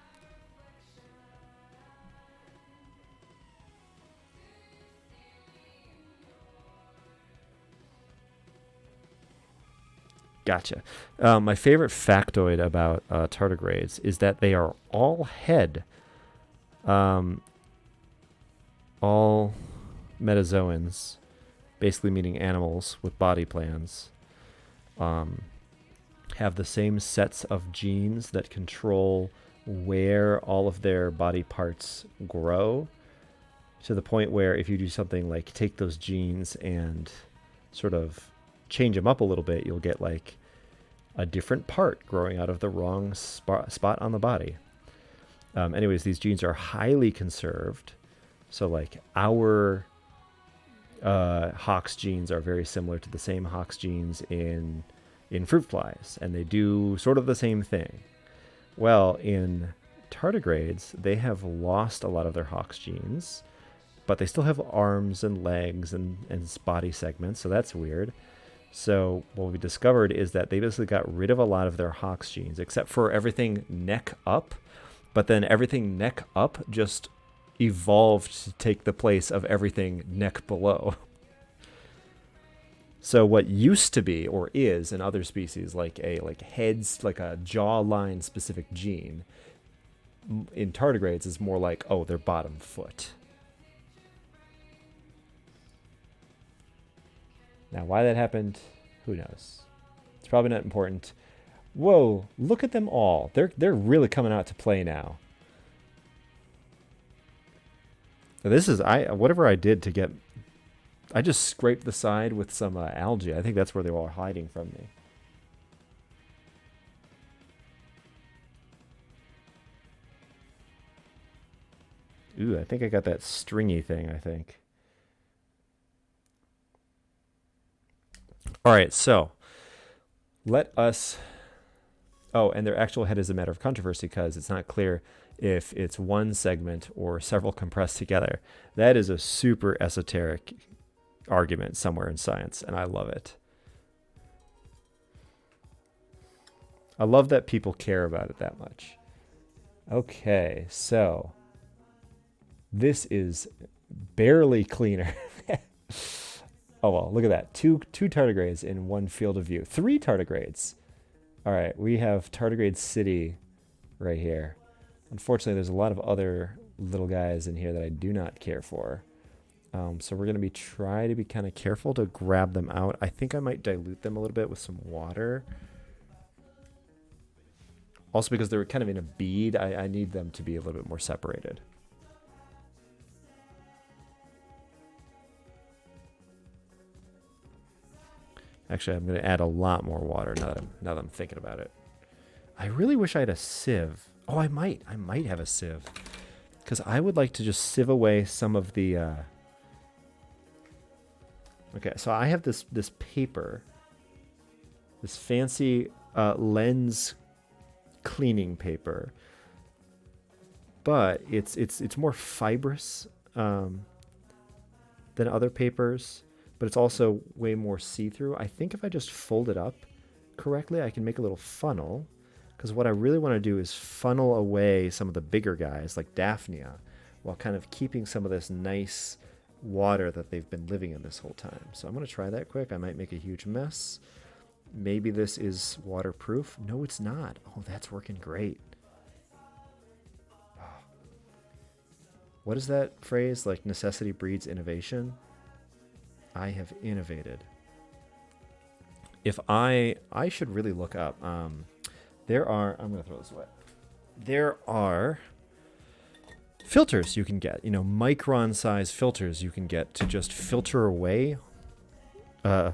Gotcha. My favorite factoid about tardigrades is that they are all head. Um, all metazoans, basically meaning animals with body plans, have the same sets of genes that control where all of their body parts grow, to the point where if you do something like take those genes and sort of change them up a little bit, you'll get like a different part growing out of the wrong spot on the body. Anyways, these genes are highly conserved. So like our Hox genes are very similar to the same Hox genes in fruit flies, and they do sort of the same thing. Well, in tardigrades, they have lost a lot of their Hox genes, but they still have arms and legs and body segments, so that's weird. So what we discovered is that they basically got rid of a lot of their Hox genes, except for everything neck up, but then everything neck up just evolved to take the place of everything neck below. So what used to be, or is in other species, like a heads, like a jawline specific gene, in tardigrades is more like, oh, their bottom foot. Now, why that happened, who knows? It's probably not important. Whoa, look at them all. They're really coming out to play now. This is whatever I did to get. I just scraped the side with some algae. I think that's where they were all hiding from me. Ooh, I think I got that stringy thing, I think. All right, so let us. Oh, and their actual head is a matter of controversy because it's not clear if it's one segment or several compressed together. That is a super esoteric argument somewhere in science, and I love it. I love that people care about it that much. Okay, so this is barely cleaner. Oh, well, look at that. Two tardigrades in one field of view. 3 tardigrades. All right, we have Tardigrade City right here. Unfortunately, there's a lot of other little guys in here that I do not care for. So we're going to try to be kind of careful to grab them out. I think I might dilute them a little bit with some water. Also, because they're kind of in a bead, I need them to be a little bit more separated. Actually, I'm going to add a lot more water now that I'm thinking about it. I really wish I had a sieve. Oh, I might have a sieve. Because I would like to just sieve away some of the... Okay, so I have this paper. This fancy lens cleaning paper. But it's more fibrous than other papers. But it's also way more see-through. I think if I just fold it up correctly, I can make a little funnel. Because what I really want to do is funnel away some of the bigger guys, like Daphnia, while kind of keeping some of this nice water that they've been living in this whole time. So I'm going to try that quick. I might make a huge mess. Maybe this is waterproof. No, it's not. Oh, that's working great. What is that phrase? Like, necessity breeds innovation? I have innovated. If I should really look up. I'm going to throw this away. There are filters you can get, micron size filters you can get to just filter away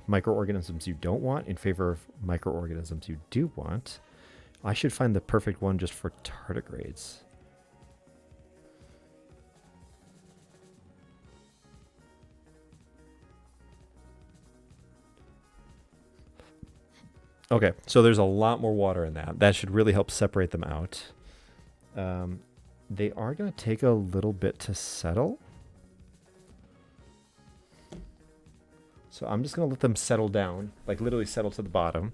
microorganisms you don't want in favor of microorganisms you do want. I should find the perfect one just for tardigrades. Okay, so there's a lot more water in that. That should really help separate them out. They are going to take a little bit to settle. So I'm just going to let them settle down, like literally settle to the bottom,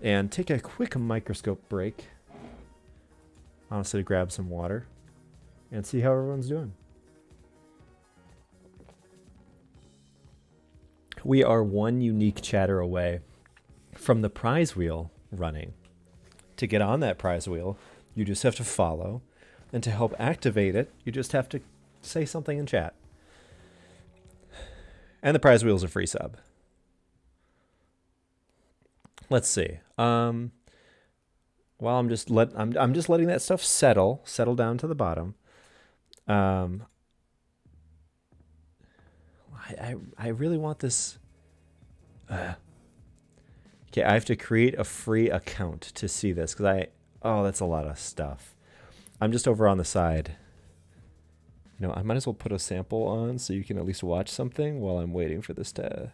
and take a quick microscope break. Honestly, grab some water and see how everyone's doing. We are one unique chatter away from the prize wheel running. To get on that prize wheel, you just have to follow. And to help activate it, you just have to say something in chat. And the prize wheel is a free sub. Let's see. Well, I'm just letting that stuff settle down to the bottom. I really want this. Okay, I have to create a free account to see this because that's a lot of stuff. I'm just over on the side. I might as well put a sample on so you can at least watch something while I'm waiting for this to...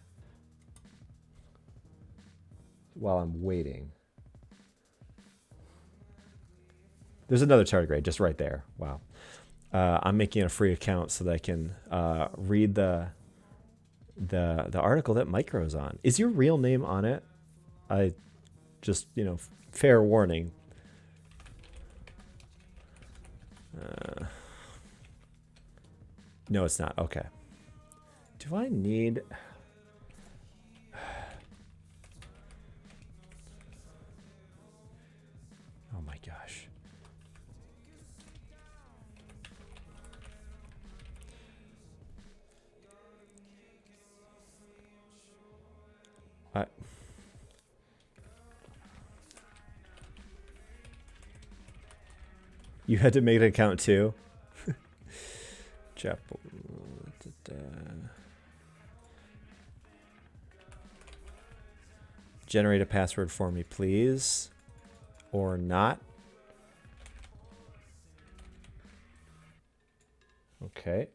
While I'm waiting. There's another tardigrade just right there. Wow. I'm making a free account so that I can read the article that Micro's on. Is your real name on it? I just, fair warning. No, it's not. Okay. Do I need... Oh my gosh. I, you had to make an account too? Chapel. Generate a password for me, please. Or not. Okay.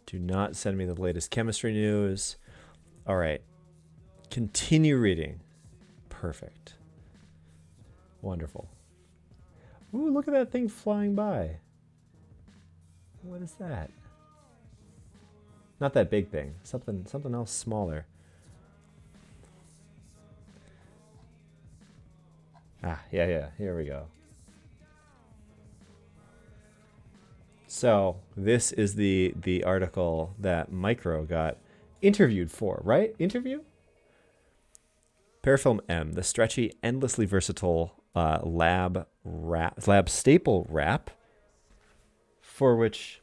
Do not send me the latest chemistry news. All right. Continue reading. Perfect. Wonderful. Ooh, look at that thing flying by. What is that? Not that big thing. Something else smaller. Ah, yeah. Here we go. So this is the article that Micro got interviewed for, right? Interview? Parafilm M, the stretchy, endlessly versatile lab staple wrap, for which,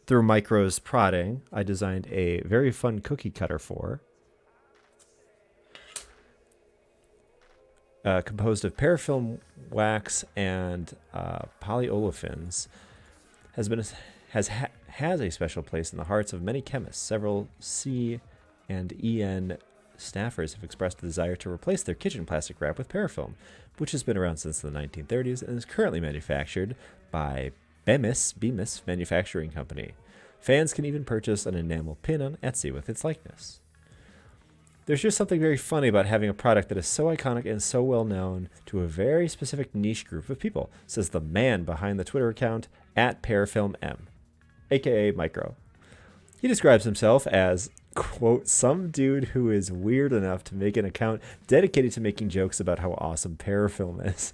through Micro's prodding, I designed a very fun cookie cutter for. Composed of parafilm wax and polyolefins, has a special place in the hearts of many chemists. Several C and EN staffers have expressed a desire to replace their kitchen plastic wrap with parafilm, which has been around since the 1930s and is currently manufactured by Bemis Manufacturing Company. Fans can even purchase an enamel pin on Etsy with its likeness. There's just something very funny about having a product that is so iconic and so well known to a very specific niche group of people, says the man behind the Twitter account @ParafilmM, aka Micro. He describes himself as, quote, some dude who is weird enough to make an account dedicated to making jokes about how awesome parafilm is.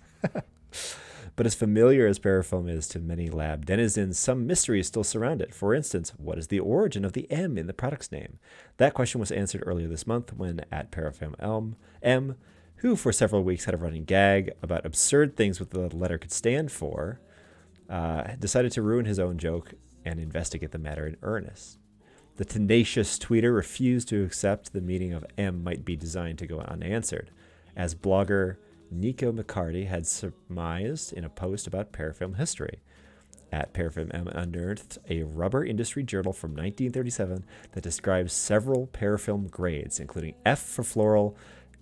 But as familiar as parafilm is to many lab denizens, some mysteries still surround it. For instance, what is the origin of the M in the product's name? That question was answered earlier this month when @ParafilmM, who for several weeks had a running gag about absurd things what the letter could stand for, decided to ruin his own joke and investigate the matter in earnest. The tenacious tweeter refused to accept the meaning of M might be designed to go unanswered, as blogger Nico McCarty had surmised in a post about parafilm history. @ParafilmM unearthed a rubber industry journal from 1937 that describes several parafilm grades, including F for floral,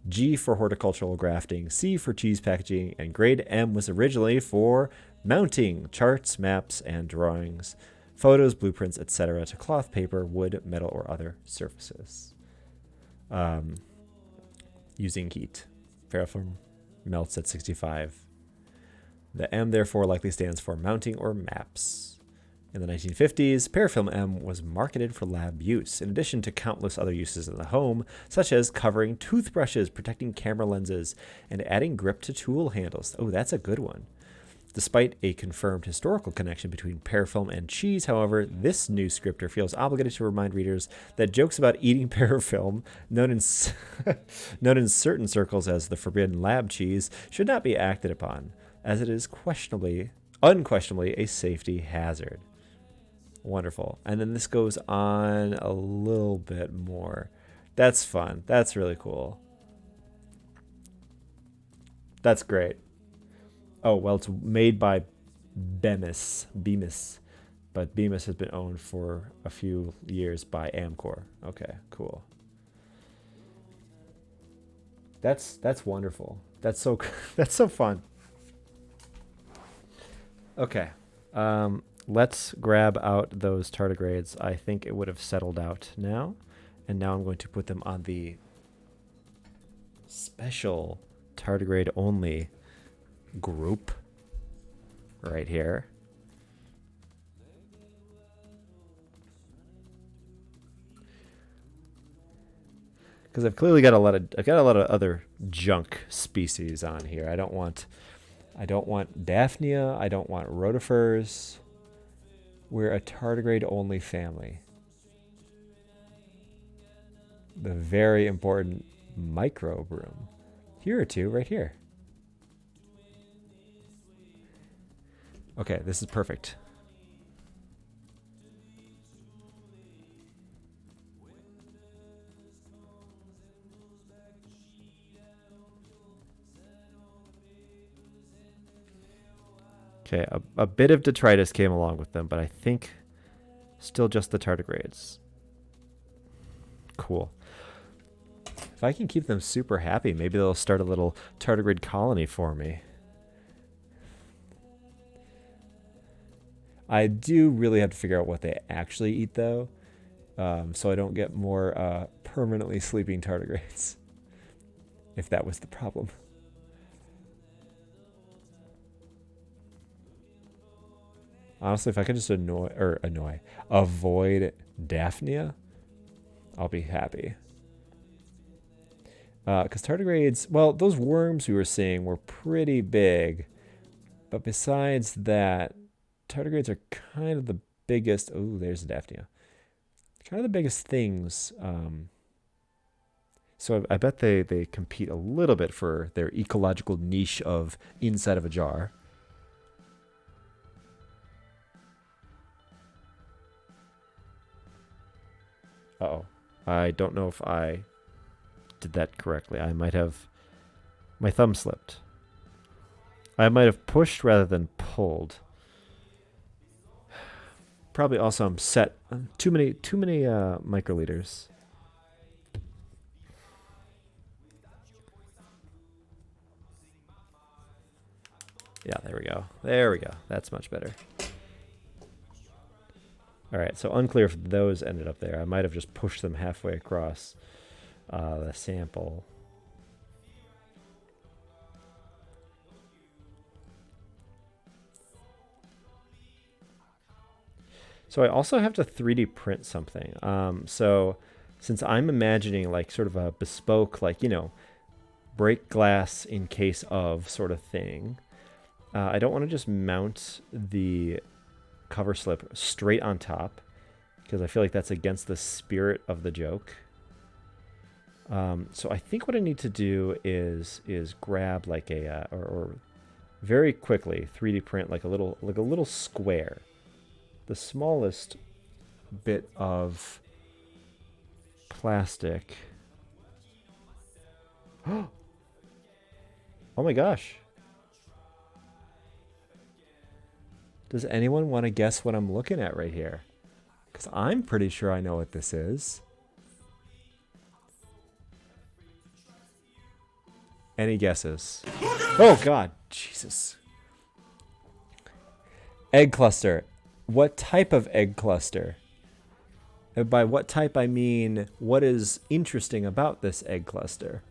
G for horticultural grafting, C for cheese packaging, and grade M was originally for mounting charts, maps, and drawings, photos, blueprints, etc. to cloth, paper, wood, metal, or other surfaces. Using heat. Parafilm melts at 65. The M therefore likely stands for mounting or maps. In the 1950s, parafilm M was marketed for lab use, in addition to countless other uses in the home, such as covering toothbrushes, protecting camera lenses, and adding grip to tool handles. Oh, that's a good one. Despite a confirmed historical connection between parafilm and cheese, however, this new scripter feels obligated to remind readers that jokes about eating parafilm, known in certain circles as the forbidden lab cheese, should not be acted upon, as it is unquestionably a safety hazard. Wonderful. And then this goes on a little bit more. That's fun. That's really cool. That's great. Oh, well, it's made by Bemis, but Bemis has been owned for a few years by Amcor. Okay, cool. That's wonderful. That's so fun. Okay, let's grab out those tardigrades. I think it would have settled out now, and now I'm going to put them on the special tardigrade only group right here. Because I've clearly got a lot of other junk species on here. I don't want Daphnia. I don't want rotifers. We're a tardigrade only family. The very important microbe room. Here are two right here. Okay, this is perfect. Okay, a bit of detritus came along with them, but I think still just the tardigrades. Cool. If I can keep them super happy, maybe they'll start a little tardigrade colony for me. I do really have to figure out what they actually eat, though, so I don't get more permanently sleeping tardigrades, if that was the problem. Honestly, if I could just avoid Daphnia, I'll be happy. Because tardigrades, well, those worms we were seeing were pretty big. But besides that, tardigrades are kind of the biggest. Oh, there's the Daphnia. Kind of the biggest things. So I bet they compete a little bit for their ecological niche of inside of a jar. Uh-oh. I don't know if I did that correctly. I might have... My thumb slipped. I might have pushed rather than pulled. Probably also I'm set. Too many microliters. Yeah, there we go. There we go. That's much better. All right, so unclear if those ended up there. I might have just pushed them halfway across the sample. So I also have to 3D print something. So since I'm imagining like sort of a bespoke, like, you know, break glass in case of sort of thing, I don't want to just mount the cover slip straight on top because I feel like that's against the spirit of the joke. So I think what I need to do is grab like a or very quickly 3D print like a little square, the smallest bit of plastic. Oh my gosh. Does anyone want to guess what I'm looking at right here? Because I'm pretty sure I know what this is. Any guesses? Oh God, Jesus. Egg cluster. What type of egg cluster? And by what type I mean what is interesting about this egg cluster?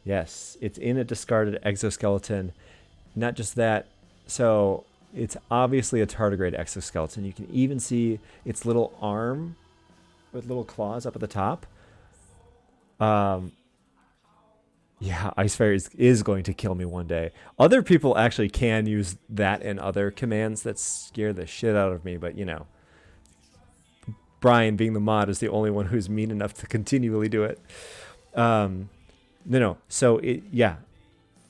Yes, it's in a discarded exoskeleton. Not just that, so it's obviously a tardigrade exoskeleton. You can even see its little arm with little claws up at the top. Yeah, Ice Fairy is going to kill me one day. Other people actually can use that and other commands that scare the shit out of me, but you know, Brian, being the mod, is the only one who's mean enough to continually do it. No. So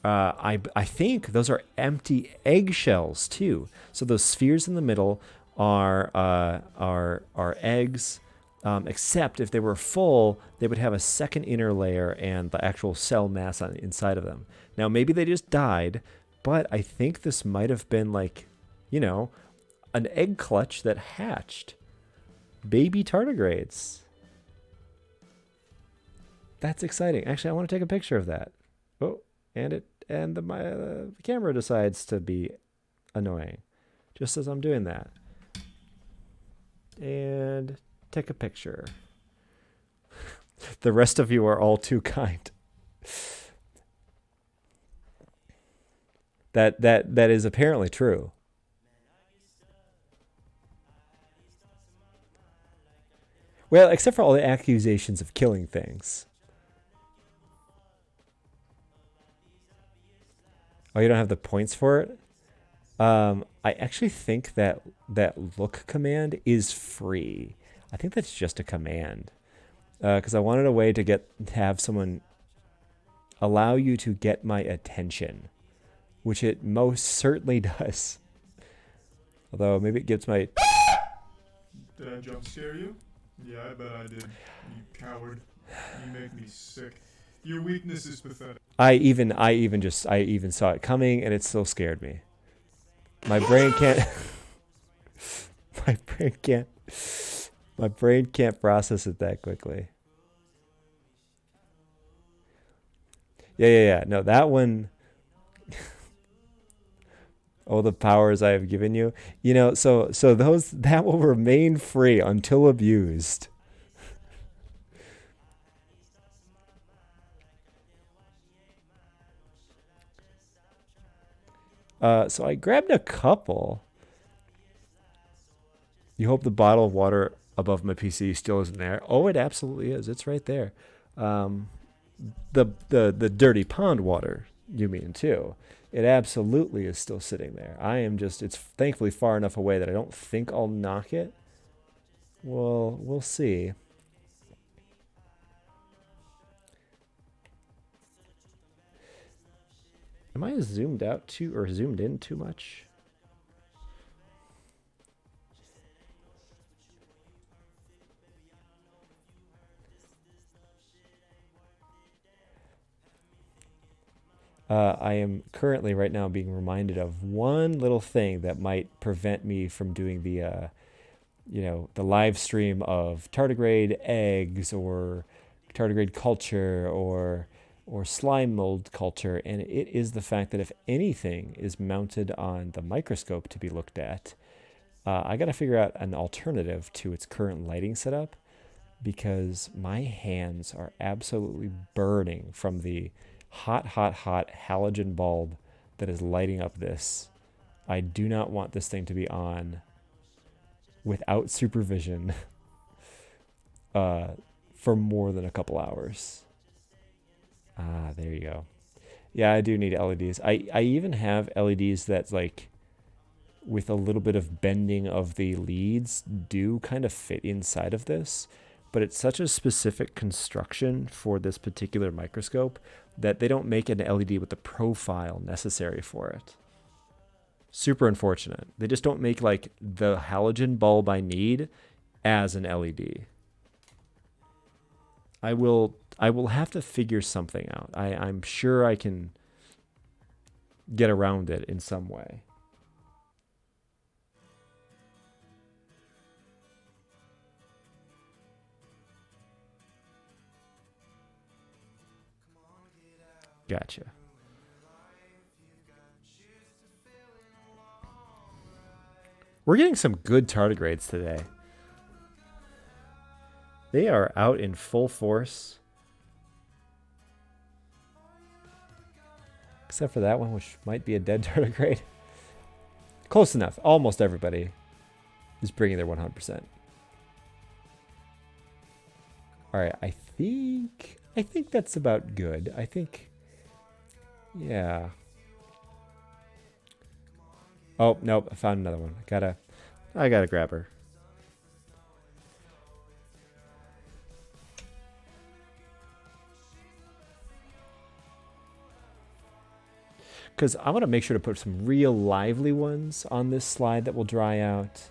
I think those are empty eggshells too. So those spheres in the middle are eggs. Except if they were full, they would have a second inner layer and the actual cell mass on inside of them. Now maybe they just died, but I think this might have been like, you know, an egg clutch that hatched baby tardigrades. That's exciting. Actually, I want to take a picture of that. Oh, and the camera decides to be annoying just as I'm doing that. And take a picture. The rest of you are all too kind. That is apparently true. Well, except for all the accusations of killing things. Oh, you don't have the points for it? I actually think that that look command is free. I think that's just a command. Because I wanted a way to have someone allow you to get my attention, which it most certainly does. Although maybe it gets my. Did I jump scare you? Yeah, I bet I did. You coward. You make me sick. Your weakness is pathetic. I even saw it coming, and it still scared me. My brain can't. my brain can't. My brain can't process it that quickly. Yeah. No, that one. Oh, the powers I have given you. So those that will remain free until abused. So I grabbed a couple. You hope the bottle of water above my PC still isn't there. Oh, it absolutely is. It's right there. Um, the dirty pond water, you mean too. It absolutely is still sitting there. It's thankfully far enough away that I don't think I'll knock it. Well, we'll see. Am I zoomed out too or zoomed in too much? I am currently right now being reminded of one little thing that might prevent me from doing the live stream of tardigrade eggs or tardigrade culture or slime mold culture, and it is the fact that if anything is mounted on the microscope to be looked at, I got to figure out an alternative to its current lighting setup because my hands are absolutely burning from the hot halogen bulb that is lighting up this. I do not want this thing to be on without supervision uh, for more than a couple hours. Ah, there you go. Yeah, I do need LEDs. I even have LEDs that like with a little bit of bending of the leads do kind of fit inside of this, but it's such a specific construction for this particular microscope that they don't make an LED with the profile necessary for it. Super unfortunate. They just don't make like the halogen bulb I need as an LED. I will have to figure something out. I'm sure I can get around it in some way. Gotcha. We're getting some good tardigrades today. They are out in full force. Except for that one, which might be a dead tardigrade. Close enough. Almost everybody is bringing their 100%. All right, I think that's about good. I think, yeah. Oh, nope, I found another one. I gotta grab her. Because I want to make sure to put some real lively ones on this slide that will dry out.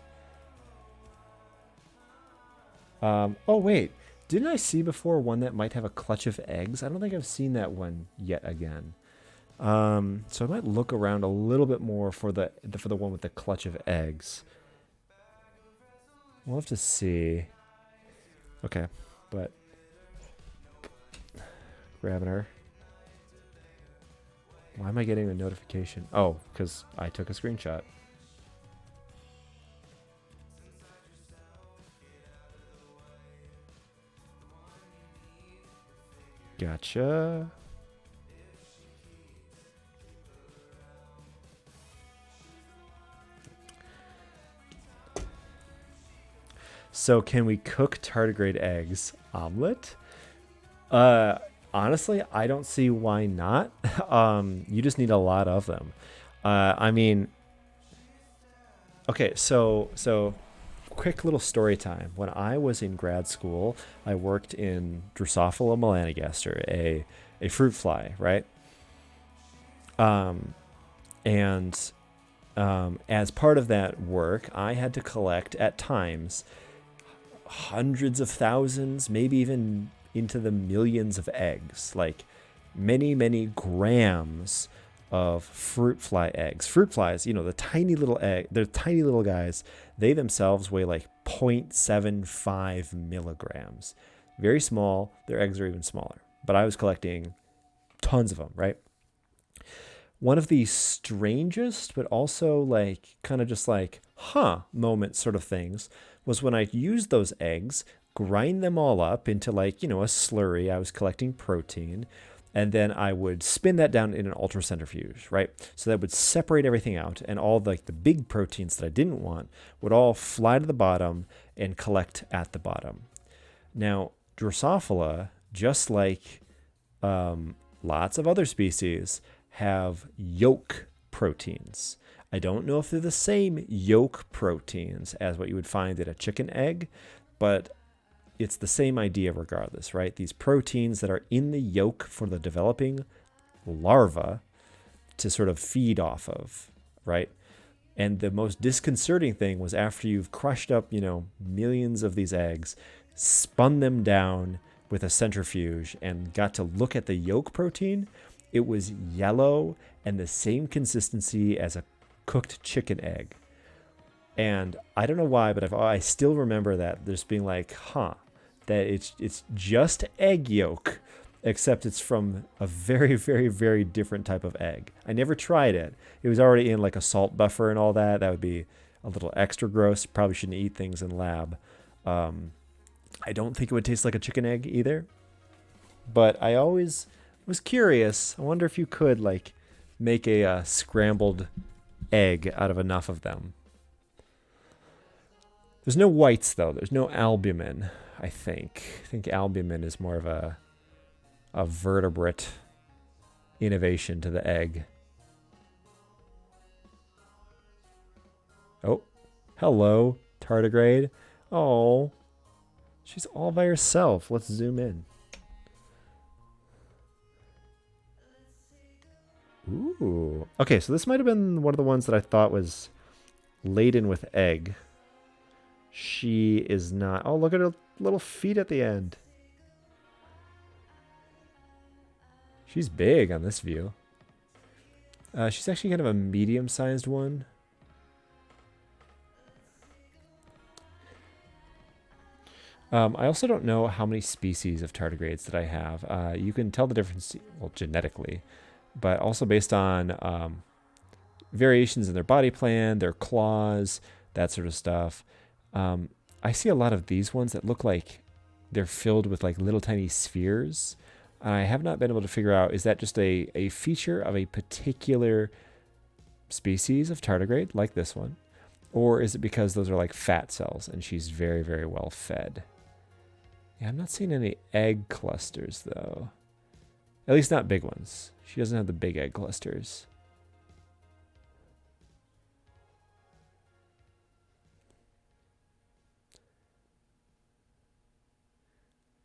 Oh, wait. Didn't I see before one that might have a clutch of eggs? I don't think I've seen that one yet again. So I might look around a little bit more for the one with the clutch of eggs. We'll have to see. Okay, but grabbing her. Why am I getting a notification? Oh, because I took a screenshot. Gotcha. So can we cook tardigrade eggs omelet? Honestly, I don't see why not. You just need a lot of them. I mean, Okay, so quick little story time. When I was in grad school, I worked in Drosophila melanogaster, a fruit fly, right? Um, and as part of that work, I had to collect at times hundreds of thousands, maybe even into the millions of eggs, like many grams of fruit fly eggs. Fruit flies, the tiny little they're tiny little guys. They themselves weigh like 0.75 milligrams. Very small. Their eggs are even smaller. But I was collecting tons of them, right? One of the strangest, but also like kind of just like, moment sort of things was when I used those eggs, grind them all up into like, a slurry. I was collecting protein. And then I would spin that down in an ultracentrifuge, right? So that would separate everything out, and all the big proteins that I didn't want would all fly to the bottom and collect at the bottom. Now, Drosophila, just like lots of other species, have yolk proteins. I don't know if they're the same yolk proteins as what you would find in a chicken egg, but it's the same idea regardless, right? These proteins that are in the yolk for the developing larva to sort of feed off of, right? And the most disconcerting thing was after you've crushed up, millions of these eggs, spun them down with a centrifuge and got to look at the yolk protein, it was yellow and the same consistency as a cooked chicken egg. And I don't know why, but I still remember that just being like, that it's just egg yolk, except it's from a very, very, very different type of egg. I never tried it. It was already in like a salt buffer and all that. That would be a little extra gross. Probably shouldn't eat things in lab. I don't think it would taste like a chicken egg either. But I always was curious. I wonder if you could like make a scrambled egg out of enough of them. There's no whites though. There's no albumin. I think albumin is more of a vertebrate innovation to the egg. Oh, hello, tardigrade. Oh, she's all by herself. Let's zoom in. Ooh. Okay, so this might have been one of the ones that I thought was laden with egg. She is not. Oh, look at her little feet at the end. She's big on this view. She's actually kind of a medium-sized one. I also don't know how many species of tardigrades that I have. You can tell the difference, well, genetically, but also based on variations in their body plan, their claws, that sort of stuff. I see a lot of these ones that look like they're filled with like little tiny spheres. I have not been able to figure out, is that just a feature of a particular species of tardigrade, like this one? Or is it because those are like fat cells and she's very, very well fed? Yeah, I'm not seeing any egg clusters though. At least not big ones. She doesn't have the big egg clusters.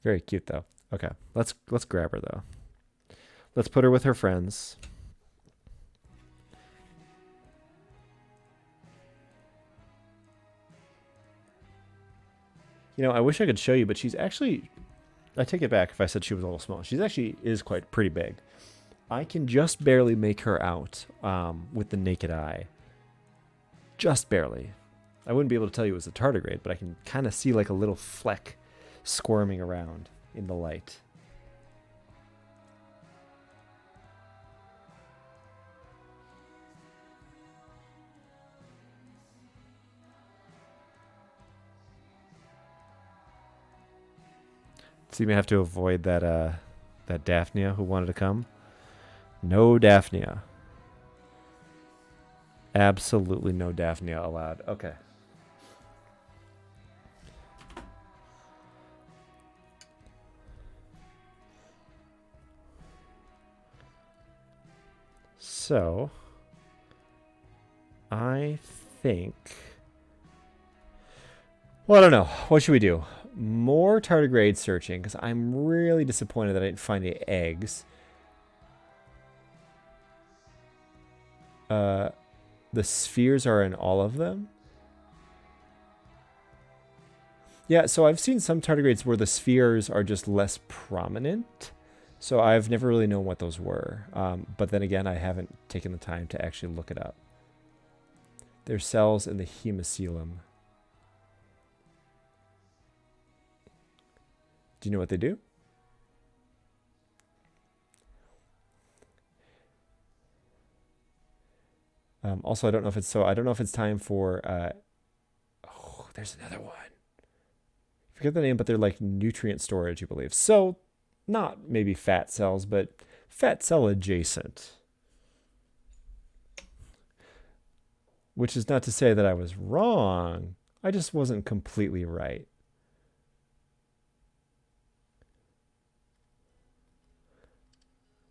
Very cute though. Okay, let's grab her though. Let's put her with her friends. I wish I could show you, but she's actually, I take it back if I said she was a little small. She's actually is quite pretty big. I can just barely make her out with the naked eye. Just barely. I wouldn't be able to tell you it was a tardigrade, but I can kind of see like a little fleck squirming around in the light. So you may have to avoid that Daphnia who wanted to come. No Daphnia. Absolutely no Daphnia allowed. Okay. So, I think Well, I don't know. What should we do? More tardigrade searching, because I'm really disappointed that I didn't find any eggs. The spheres are in all of them. Yeah, so I've seen some tardigrades where the spheres are just less prominent. So I've never really known what those were. But then again, I haven't taken the time to actually look it up. They're cells in the hemicellum. Do you know what they do? Also, I don't know if it's time for. Oh, there's another one. I forget the name, but they're like nutrient storage, you believe. So, not maybe fat cells, but fat cell adjacent. Which is not to say that I was wrong. I just wasn't completely right.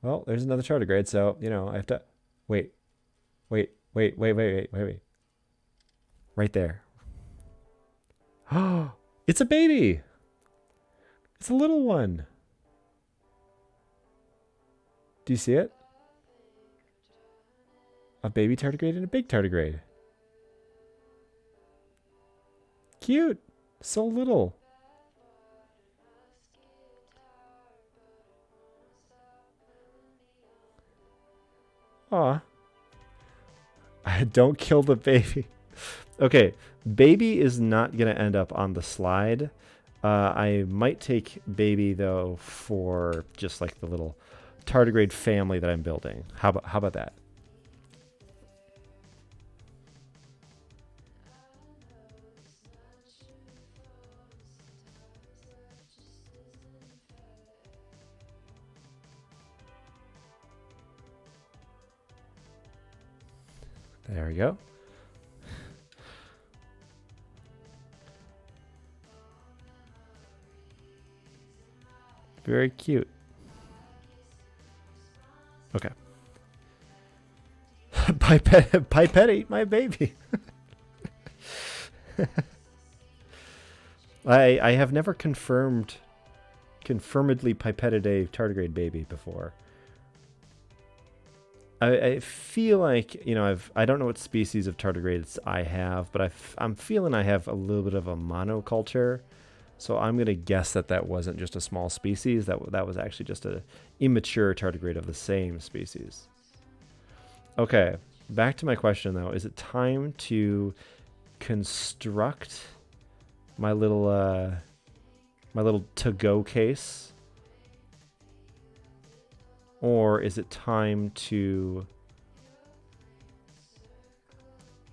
Well, there's another tardigrade, so, I have to... Wait. Right there. Oh, it's a baby. It's a little one. Do you see it? A baby tardigrade and a big tardigrade. Cute. So little. Aw. Don't kill the baby. Okay, baby is not going to end up on the slide. I might take baby, though, for just like the little tardigrade family that I'm building. How about that? There we go. Very cute. Okay. Pipette ate my baby. I have never confirmedly pipetted a tardigrade baby before. I feel like, I don't know what species of tardigrades I have, but I'm feeling I have a little bit of a monoculture. So I'm going to guess that wasn't just a small species. That was actually just an immature tardigrade of the same species. Okay, back to my question, though. Is it time to construct my little to-go case? Or is it time to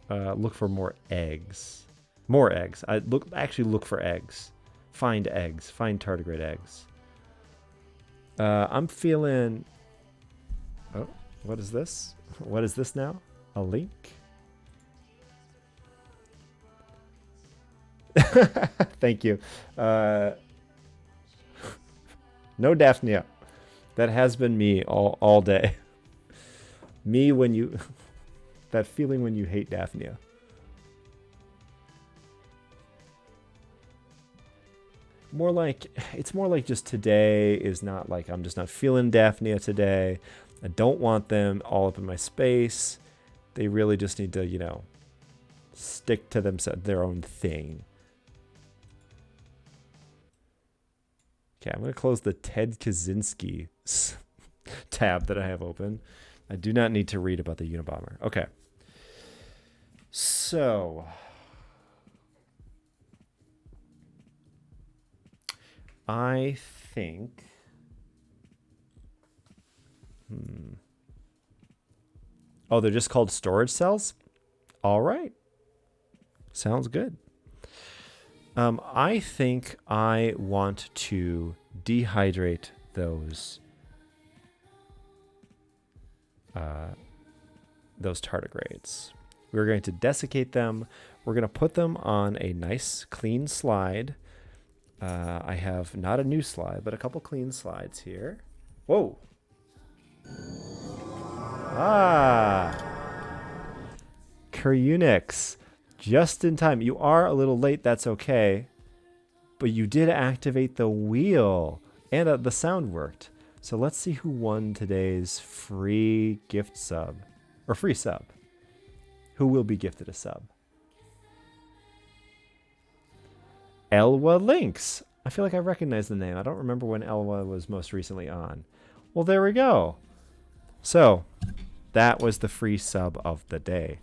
look for more eggs? More eggs. Actually look for eggs. Find eggs. Find tardigrade eggs. I'm feeling... Oh, what is this? What is this now? A link? Thank you. No Daphnia. That has been me all day. Me when you... that feeling when you hate Daphnia. It's more like just today is not like I'm just not feeling Daphnia today. I don't want them all up in my space. They really just need to, stick to their own thing. Okay, I'm going to close the Ted Kaczynski tab that I have open. I do not need to read about the Unabomber. Okay. So... I think... Oh, they're just called storage cells? All right. Sounds good. I think I want to dehydrate those tardigrades. We're going to desiccate them. We're going to put them on a nice clean slide. I have not a new slide, but a couple clean slides here. Whoa. Ah. Curiunix. Just in time. You are a little late. That's okay. But you did activate the wheel. And the sound worked. So let's see who won today's free gift sub. Or free sub. Who will be gifted a sub? Elwa Lynx. I feel like I recognize the name. I don't remember when Elwa was most recently on. Well, there we go. So, that was the free sub of the day.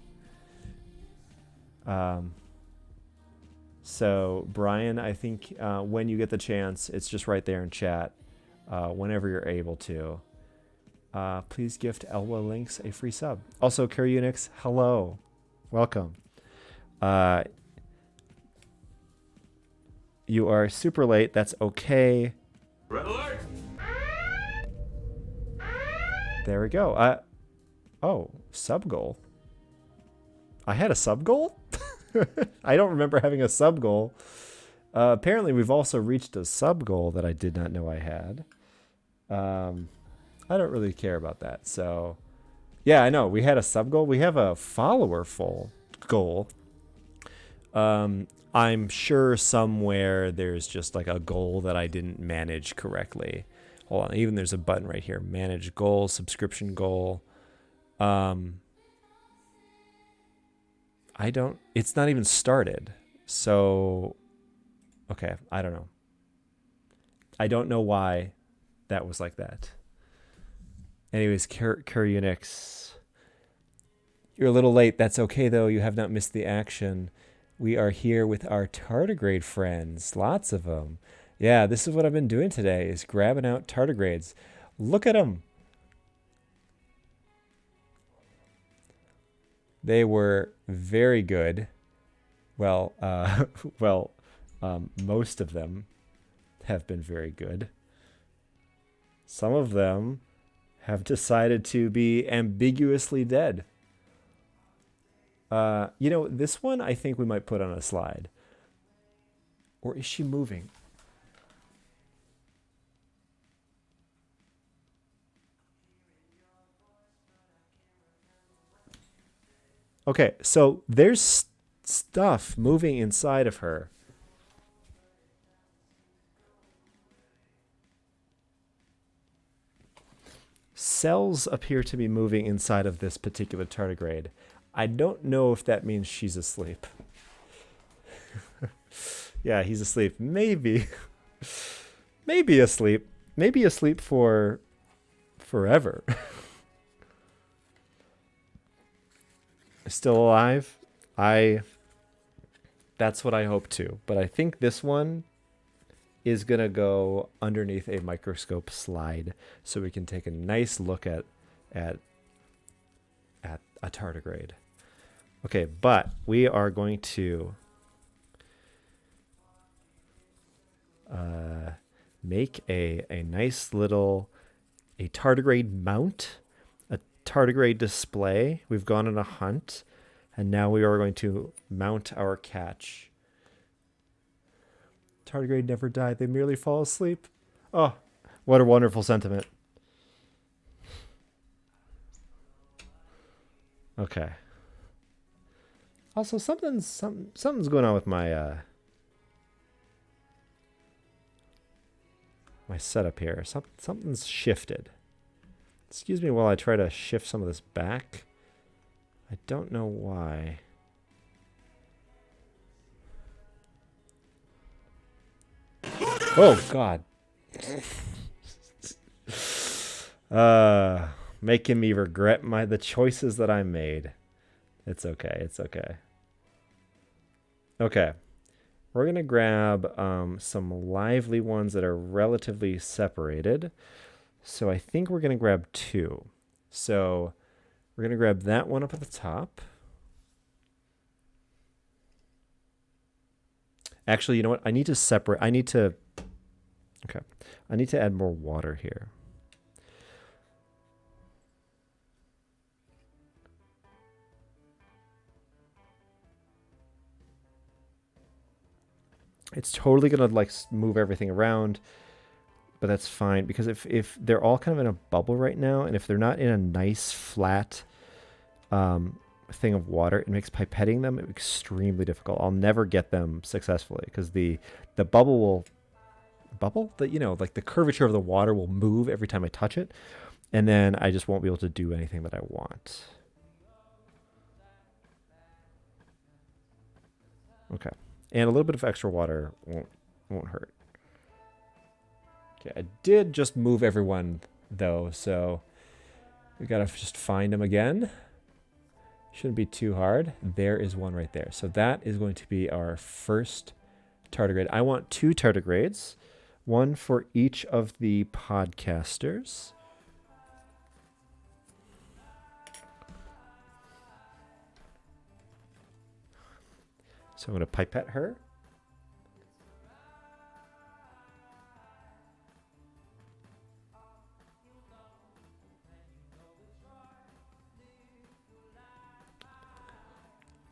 So, Brian, I think when you get the chance, it's just right there in chat. Whenever you're able to. Please gift Elwa Lynx a free sub. Also, Unix, hello. Welcome. You are super late. That's okay. Red alert! There we go. Oh, sub goal. I had a sub goal? I don't remember having a sub goal. Apparently, we've also reached a sub goal that I did not know I had. I don't really care about that. So, yeah, I know. We had a sub goal. We have a follower full goal. I'm sure somewhere there's just like a goal that I didn't manage correctly. Hold on. Even there's a button right here. Manage goal, subscription goal. It's not even started. So, okay. I don't know. I don't know why that was like that. Anyways, Unix. You're a little late. That's okay, though. You have not missed the action. We are here with our tardigrade friends. Lots of them. Yeah, this is what I've been doing today, is grabbing out tardigrades. Look at them. They were very good. Well, most of them have been very good. Some of them have decided to be ambiguously dead. This one I think we might put on a slide. Or is she moving? Okay, so there's stuff moving inside of her. Cells appear to be moving inside of this particular tardigrade. I don't know if that means she's asleep. Yeah, he's asleep. Maybe. Maybe asleep. Maybe asleep for forever. Still alive? That's what I hope to. But I think this one is going to go underneath a microscope slide so we can take a nice look at a tardigrade. Okay, but we are going to make a nice little tardigrade mount, a tardigrade display. We've gone on a hunt, and now we are going to mount our catch. Tardigrade never die, they merely fall asleep. Oh, what a wonderful sentiment. Okay. Also, something's going on with my my setup here. Something's shifted. Excuse me while I try to shift some of this back. I don't know why. Oh God. Making me regret the choices that I made. It's okay. It's okay. Okay. We're going to grab some lively ones that are relatively separated. So I think we're going to grab two. So we're going to grab that one up at the top. Actually, you know what? I need to separate. I need to add more water here. It's totally going to like move everything around, but that's fine because if they're all kind of in a bubble right now, and if they're not in a nice flat thing of water, it makes pipetting them extremely difficult. I'll never get them successfully because the bubble will like the curvature of the water will move every time I touch it, and then I just won't be able to do anything that I want. Okay, and a little bit of extra water won't hurt. Okay, I did just move everyone though, so we gotta just find them again. Shouldn't be too hard. There is one right there. So that is going to be our first tardigrade. I want 2 tardigrades, one for each of the podcasters. So I'm going to pipette her.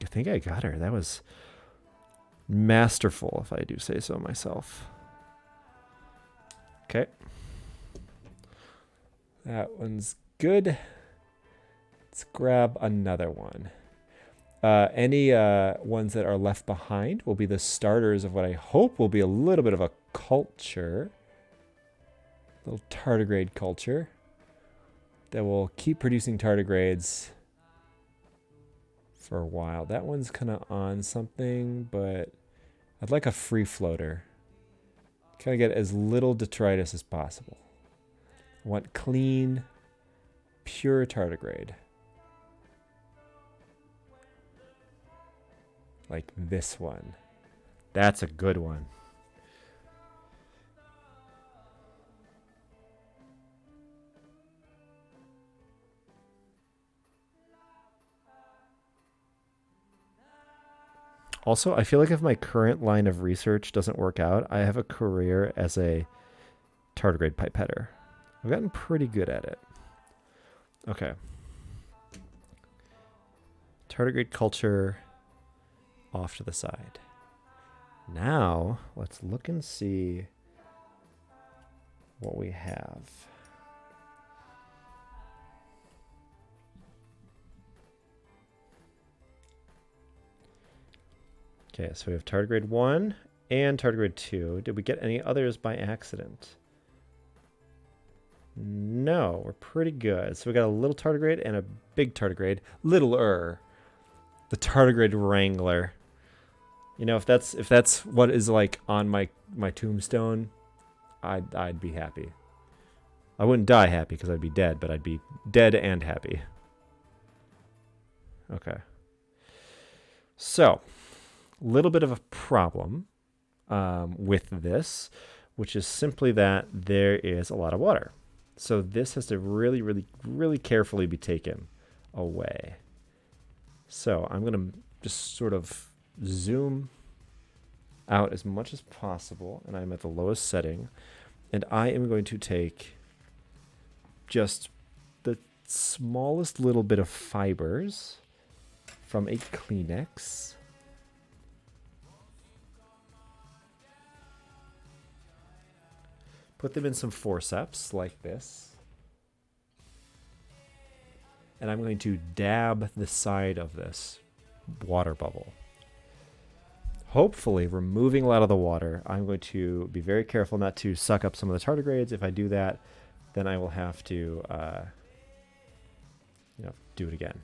I think I got her. That was masterful, if I do say so myself. Okay. That one's good. Let's grab another one. Any ones that are left behind will be the starters of what I hope will be a little bit of a culture. A little tardigrade culture that will keep producing tardigrades for a while. That one's kind of on something, but I'd like a free floater. Kind of get as little detritus as possible. I want clean, pure tardigrade. Like this one. That's a good one. Also, I feel like if my current line of research doesn't work out, I have a career as a tardigrade pipetter. I've gotten pretty good at it. Okay. Tardigrade culture off to the side. Now, let's look and see what we have. Okay, so we have tardigrade 1 and tardigrade 2. Did we get any others by accident? No, we're pretty good. So we got a little tardigrade and a big tardigrade. Littler. The tardigrade wrangler. You know, if that's what is like on my tombstone, I'd be happy. I wouldn't die happy because I'd be dead, but I'd be dead and happy. Okay. So, a little bit of a problem with this, which is simply that there is a lot of water. So this has to really, really, really carefully be taken away. So I'm going to just sort of zoom out as much as possible, and I'm at the lowest setting, and I am going to take just the smallest little bit of fibers from a Kleenex. Put them in some forceps like this. And I'm going to dab the side of this water bubble. Hopefully removing a lot of the water. I'm going to be very careful not to suck up some of the tardigrades. If I do that, then I will have to do it again.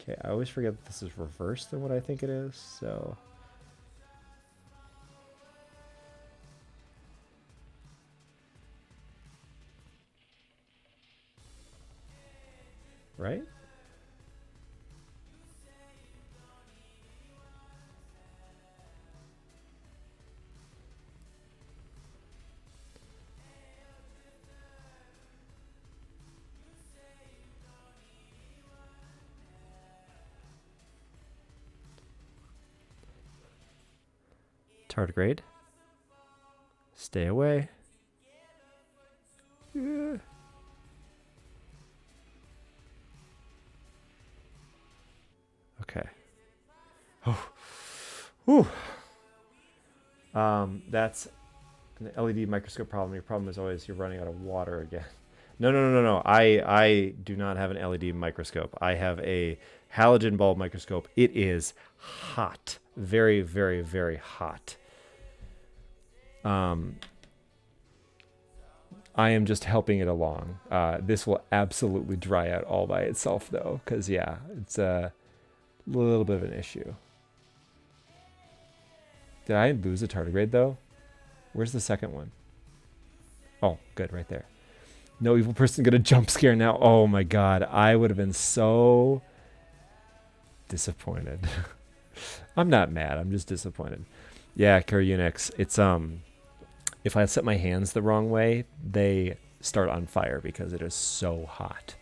Okay, I always forget that this is reversed than what I think it is, so... Right? Tardigrade. Stay away. Yeah. Okay. Oh. Whew. That's an LED microscope problem. Your problem is always you're running out of water again. No, no, no, no, no. I do not have an LED microscope. I have a halogen bulb microscope. It is hot. Very, very, very hot. Um, I am just helping it along. This will absolutely dry out all by itself, though, because, yeah, it's a little bit of an issue. Did I lose a tardigrade, though? Where's the second one? Oh, good, right there. No evil person gonna jump scare now. Oh my god, I would have been so disappointed. I'm not mad, I'm just disappointed. Yeah, Unix. It's if I set my hands the wrong way, they start on fire because it is so hot.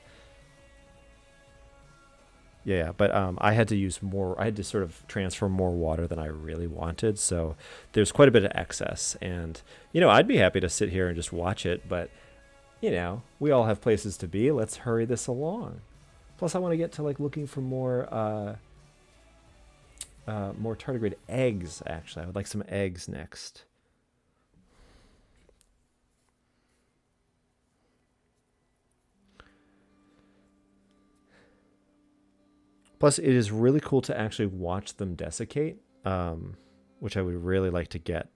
Yeah, but I had to use more. I had to sort of transfer more water than I really wanted, so there's quite a bit of excess. And I'd be happy to sit here and just watch it, but we all have places to be. Let's hurry this along. Plus, I want to get to like looking for more tardigrade eggs. Actually, I would like some eggs next. Plus, it is really cool to actually watch them desiccate, which I would really like to get,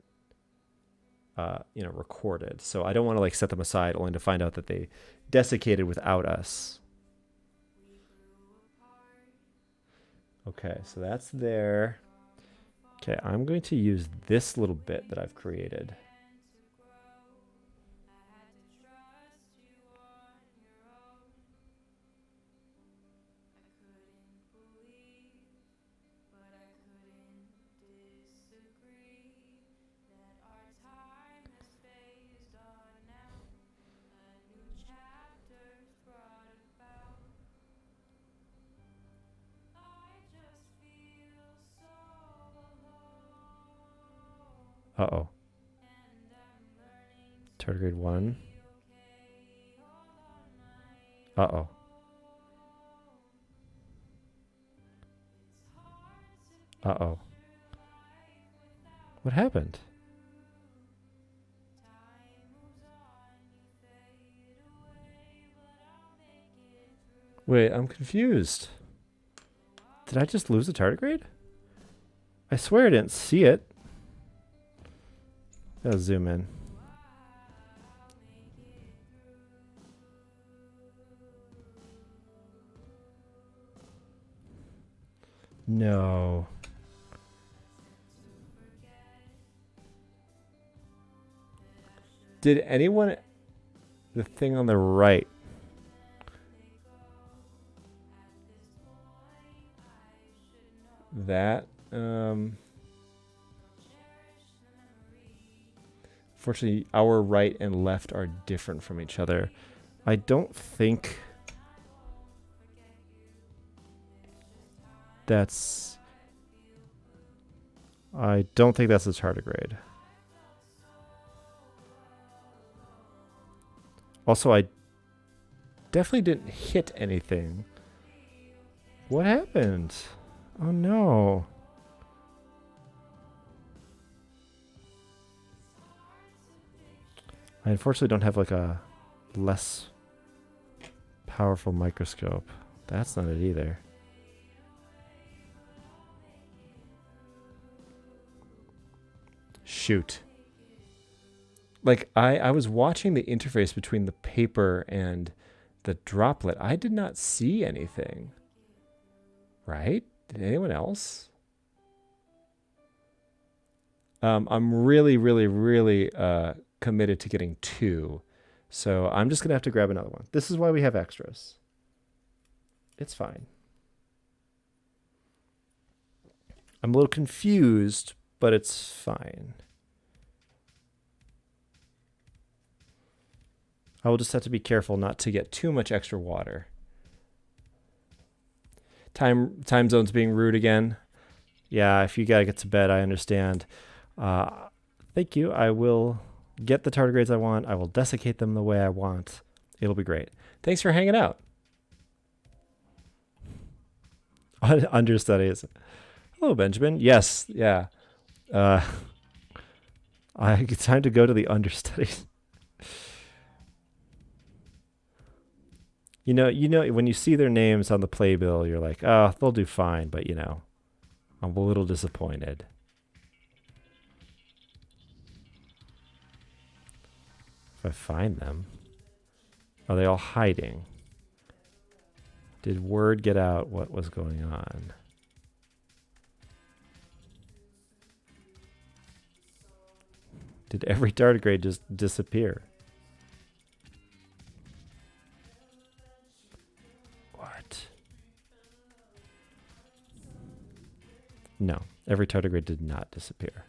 recorded. So I don't want to like set them aside only to find out that they desiccated without us. Okay, so that's there. Okay, I'm going to use this little bit that I've created. Uh-oh. Tardigrade 1. Uh-oh. Uh-oh. What happened? Wait, I'm confused. Did I just lose a tardigrade? I swear I didn't see it. Gotta zoom in. No. Did anyone... The thing on the right. That, Fortunately, our right and left are different from each other. I don't think that's... I don't think that's a tardigrade. Also, I definitely didn't hit anything. What happened? Oh no. I unfortunately don't have like a less powerful microscope. That's not it either. Shoot. Like I was watching the interface between the paper and the droplet. I did not see anything. Right? Did anyone else? I'm really, really, really committed to getting 2. So I'm just going to have to grab another one. This is why we have extras. It's fine. I'm a little confused, but it's fine. I will just have to be careful not to get too much extra water. Time zones being rude again. Yeah, if you gotta get to bed, I understand. Thank you. I will get the tardigrades I want. I will desiccate them the way I want. It'll be great. Thanks for hanging out. Understudies. Hello, Benjamin. Yes, yeah. It's time to go to the understudies. when you see their names on the playbill, you're like, oh, they'll do fine, but I'm a little disappointed. If I find them, are they all hiding? Did word get out what was going on? Did every tardigrade just disappear? What? No, every tardigrade did not disappear.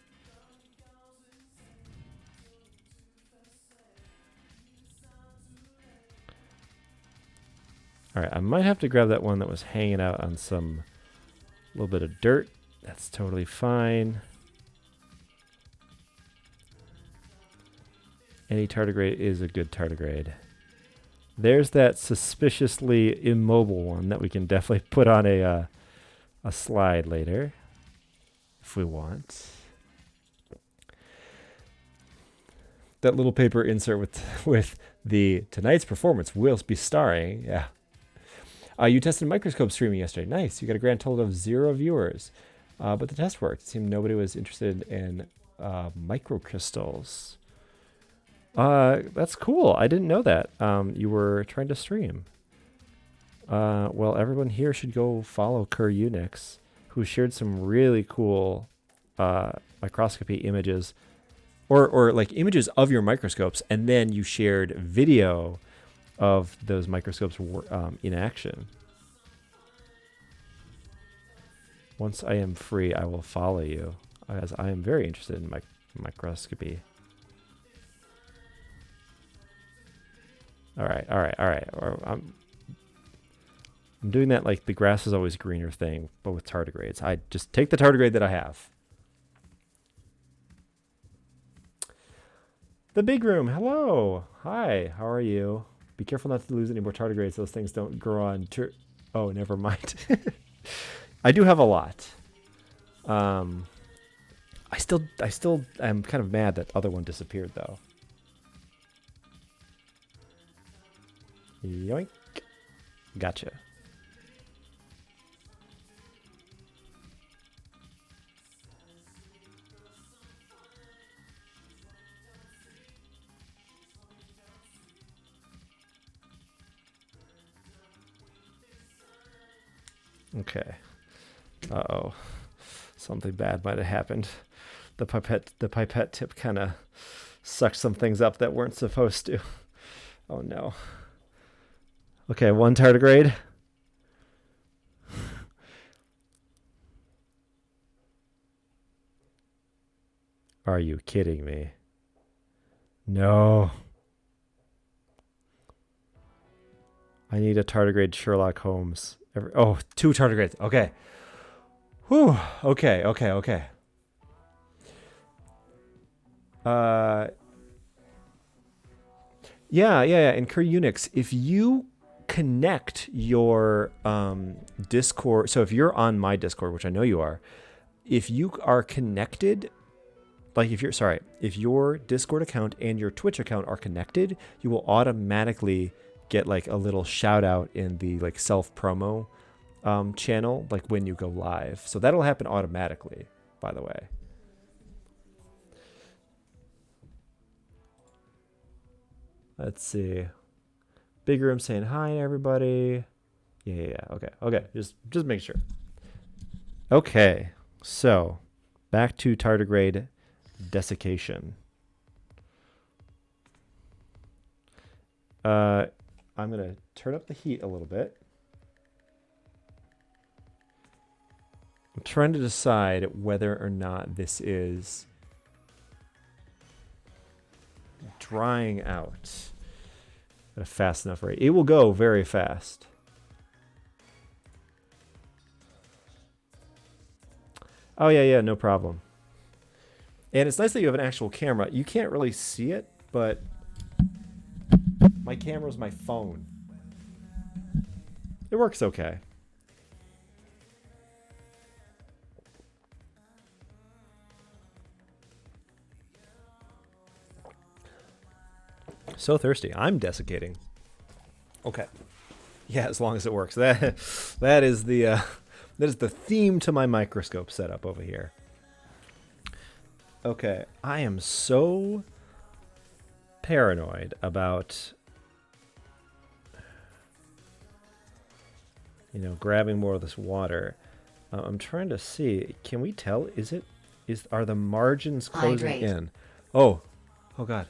All right, I might have to grab that one that was hanging out on some little bit of dirt. That's totally fine. Any tardigrade is a good tardigrade. There's that suspiciously immobile one that we can definitely put on a slide later if we want. That little paper insert with the tonight's performance will be starring. Yeah. You tested Microscope streaming yesterday. Nice. You got a grand total of 0 viewers. But the test worked. It seemed nobody was interested in microcrystals. That's cool. I didn't know that. You were trying to stream. Well, everyone here should go follow Cur Unix, who shared some really cool microscopy images, or like images of your microscopes, and then you shared video of those microscopes in action. Once I am free, I will follow you, as I am very interested in microscopy. All right. I'm doing that like the grass is always greener thing, but with tardigrades. I just take the tardigrade that I have. The big room. Hello. Hi. How are you? Be careful not to lose any more tardigrades. Those things don't grow on. Oh, never mind. I do have a lot. I still am kind of mad that other one disappeared though. Yoink. Gotcha. Okay. Uh-oh. Something bad might have happened. The pipette tip kind of sucked some things up that weren't supposed to. Oh no. Okay, 1 tardigrade. Are you kidding me? No. I need a tardigrade Sherlock Holmes. 2 tardigrades. Okay. Whew. Okay. Yeah. In Cur Unix, if you connect your Discord, so if you're on my Discord, which I know you are, if you are connected, like if your Discord account and your Twitch account are connected, you will automatically get like a little shout out in the like self promo channel, like when you go live. So that'll happen automatically, by the way. Let's see. Big room saying hi, everybody. Yeah. Okay. Just make sure. Okay. So back to tardigrade desiccation. I'm going to turn up the heat a little bit. I'm trying to decide whether or not this is drying out at a fast enough rate. It will go very fast. Oh, yeah, no problem. And it's nice that you have an actual camera. You can't really see it, but my camera's my phone. It works okay. So thirsty. I'm desiccating. Okay. Yeah, as long as it works. That is the that is the theme to my microscope setup over here. Okay, I am so paranoid about grabbing more of this water. I'm trying to see. Can we tell? Are the margins closing Hydrate. in? Oh God.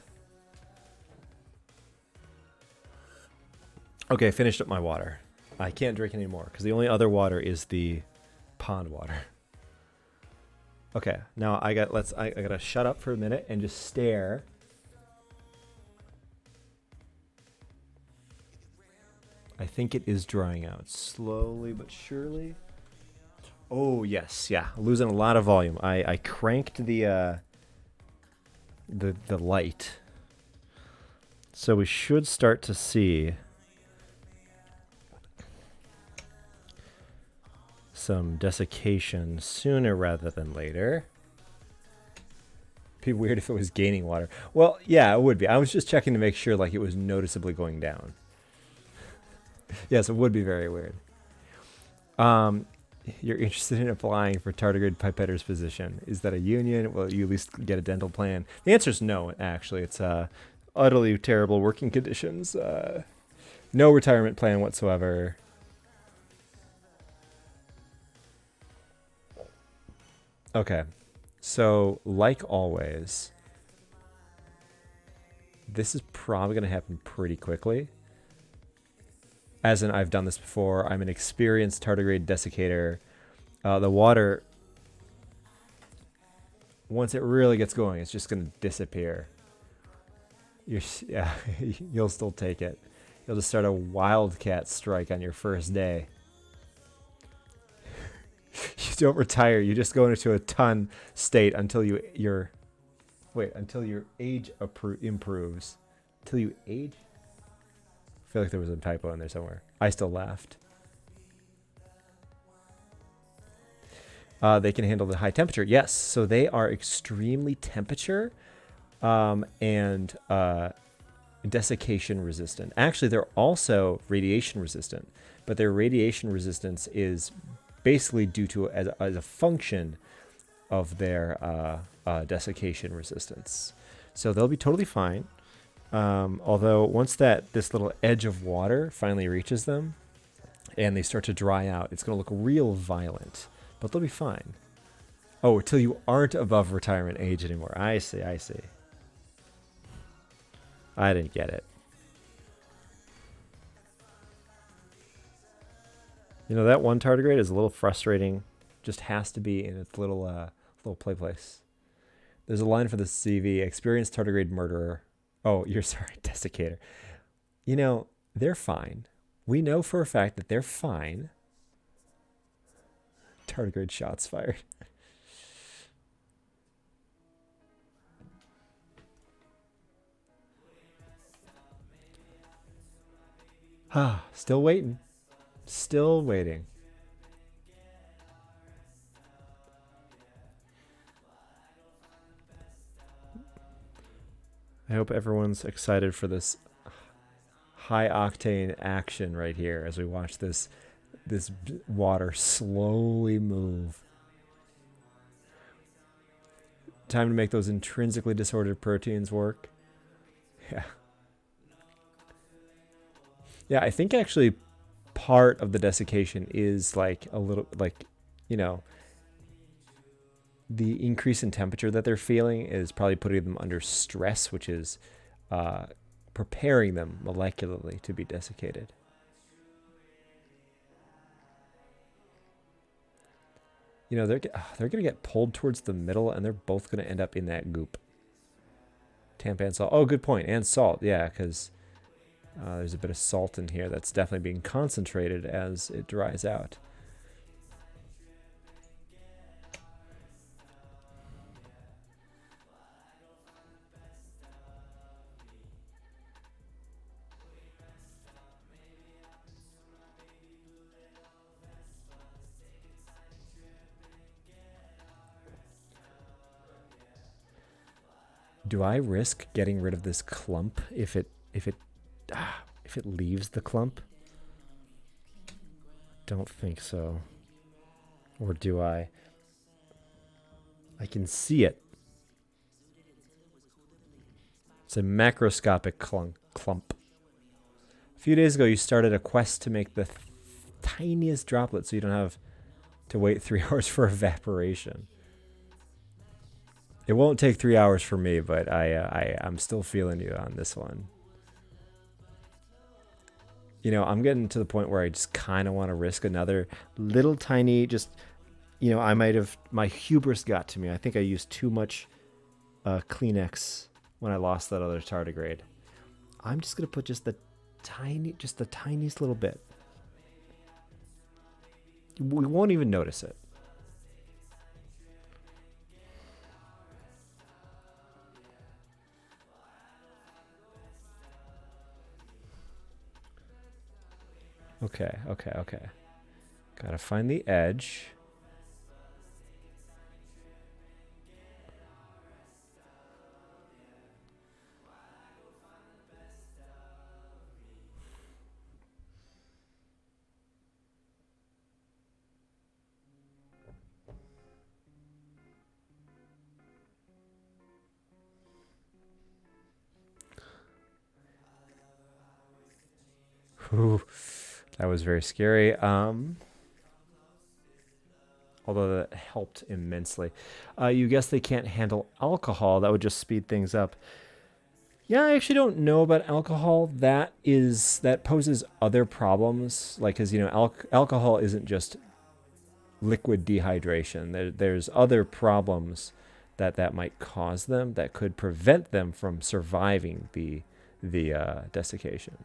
Okay, finished up my water. I can't drink anymore because the only other water is the pond water. Okay, now I gotta shut up for a minute and just stare. I think it is drying out slowly but surely. Oh yes, yeah, losing a lot of volume. I cranked the light, so we should start to see some desiccation sooner rather than later. Be weird if it was gaining water. Well, yeah, it would be. I was just checking to make sure like it was noticeably going down. Yes, it would be very weird. You're interested in applying for tardigrade pipetter's position. Is that a union? Will you at least get a dental plan? The answer is no, actually. It's utterly terrible working conditions. No retirement plan whatsoever. Okay. So, like always, this is probably going to happen pretty quickly. As in, I've done this before. I'm an experienced tardigrade desiccator. The water, once it really gets going, it's just going to disappear. You'll still take it. You'll just start a wildcat strike on your first day. You don't retire. You just go into a ton state until your age improves. Until you age? I feel like there was a typo in there somewhere. I still laughed. They can handle the high temperature. Yes, so they are extremely temperature and desiccation resistant. Actually, they're also radiation resistant, but their radiation resistance is basically due to as a function of their desiccation resistance. So they'll be totally fine. Although once this little edge of water finally reaches them and they start to dry out, it's going to look real violent, but they'll be fine. Oh, until you aren't above retirement age anymore. I see. I didn't get it. That one tardigrade is a little frustrating. Just has to be in its little play place. There's a line for the CV: experienced tardigrade murderer. Oh, you're sorry, desiccator. They're fine. We know for a fact that they're fine. Tardigrade shots fired. Still waiting. Still waiting. I hope everyone's excited for this high octane action right here as we watch this water slowly move. Time to make those intrinsically disordered proteins work. Yeah, I think actually part of the desiccation is like a little the increase in temperature that they're feeling is probably putting them under stress, which is preparing them molecularly to be desiccated. They're going to get pulled towards the middle, and they're both going to end up in that goop. Tampa and salt. Oh, good point. And salt, yeah, because there's a bit of salt in here that's definitely being concentrated as it dries out. Do I risk getting rid of this clump if it leaves the clump? don't think so. Or do I? I can see it. It's a macroscopic clump. A few days ago, you started a quest to make the tiniest droplet so you don't have to wait 3 hours for evaporation. It won't take 3 hours for me, but I'm still feeling you on this one. You know, I'm getting to the point where I just kind of want to risk another little tiny, just, you know, my hubris got to me. I think I used too much Kleenex when I lost that other tardigrade. I'm just going to put just the tiniest little bit. We won't even notice it. Okay. Gotta find the edge. Whew, that was very scary. Although that helped immensely. You guess they can't handle alcohol. That would just speed things up. Yeah, I actually don't know about alcohol. That poses other problems. Like, because, you know, alcohol isn't just liquid dehydration. There's other problems that might cause them that could prevent them from surviving the desiccation.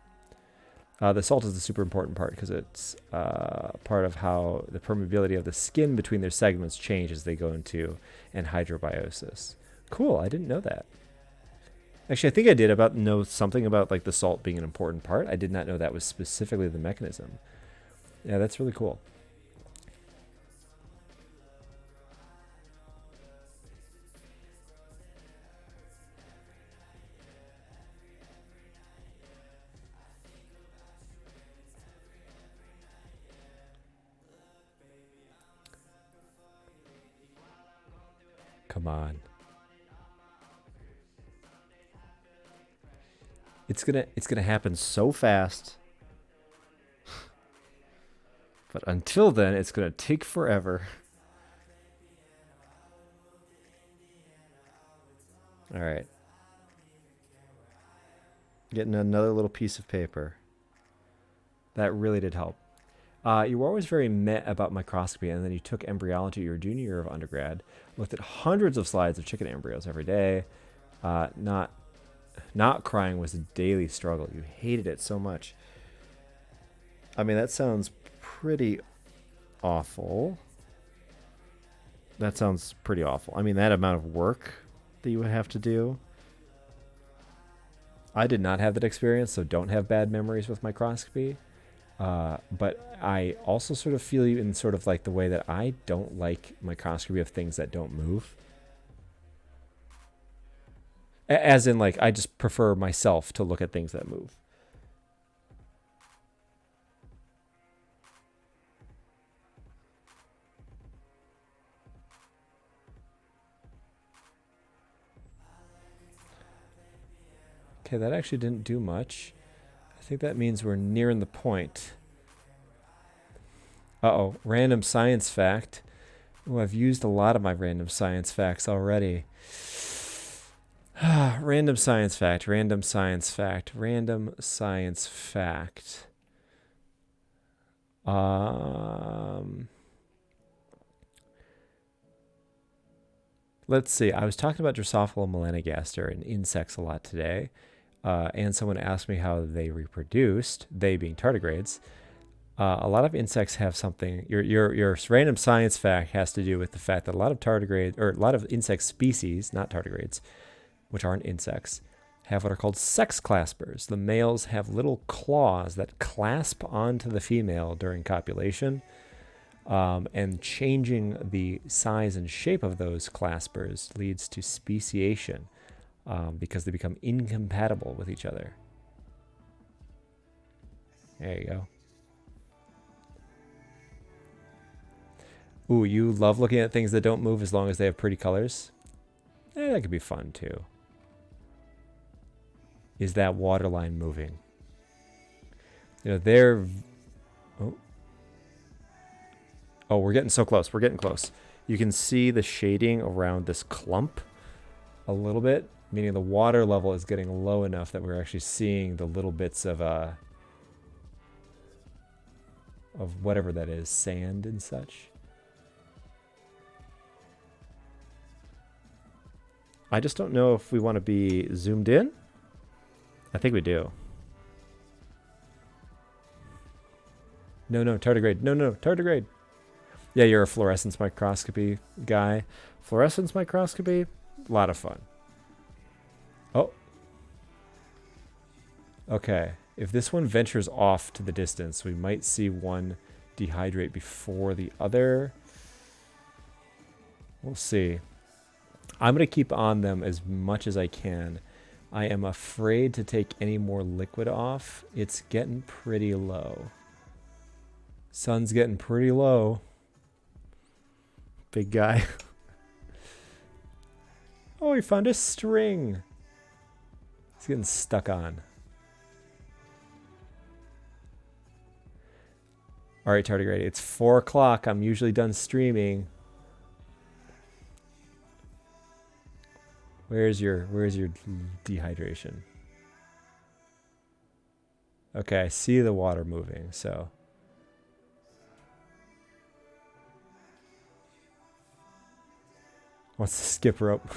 The salt is the super important part because it's part of how the permeability of the skin between their segments change as they go into anhydrobiosis. Cool, I didn't know that. Actually, I think I did know something about like the salt being an important part. I did not know that was specifically the mechanism. Yeah, that's really cool. Come on. It's gonna happen so fast. But until then, it's gonna take forever. All right. Getting another little piece of paper. That really did help. You were always very meh about microscopy, and then you took embryology your junior year of undergrad, looked at hundreds of slides of chicken embryos every day. Not crying was a daily struggle. You hated it so much. I mean, that sounds pretty awful. That sounds pretty awful. I mean, that amount of work that you would have to do. I did not have that experience, so don't have bad memories with microscopy. But I also sort of feel you in sort of like the way that I don't like microscopy of things that don't move. As in, like, I just prefer myself to look at things that move. Okay, that actually didn't do much. I think that means we're nearing the point. Uh-oh, random science fact. Oh, I've used a lot of my random science facts already. Random science fact. Let's see. I was talking about Drosophila melanogaster and insects a lot today. And someone asked me how they reproduced, they being tardigrades. A lot of insects have something. Your random science fact has to do with the fact that a lot of tardigrades, or a lot of insect species, not tardigrades, which aren't insects, have what are called sex claspers. The males have little claws that clasp onto the female during copulation, and changing the size and shape of those claspers leads to speciation, because they become incompatible with each other. There you go. Ooh, you love looking at things that don't move as long as they have pretty colors? That could be fun too. Is that water line moving? You know, they're... Oh. Oh, we're getting so close. We're getting close. You can see the shading around this clump a little bit, meaning the water level is getting low enough that we're actually seeing the little bits of whatever that is, sand and such. I just don't know if we want to be zoomed in. I think we do. No, tardigrade. No, tardigrade. Yeah, you're a fluorescence microscopy guy. Fluorescence microscopy, a lot of fun. Oh. Okay. If this one ventures off to the distance, we might see one dehydrate before the other. We'll see. I'm going to keep on them as much as I can. I am afraid to take any more liquid off. It's getting pretty low. Sun's getting pretty low. Big guy. Oh, he found a string. He's getting stuck on. All right, Tardigrade. It's 4 o'clock. I'm usually done streaming. Where's your dehydration? Okay, I see the water moving, so. Wants to skip rope.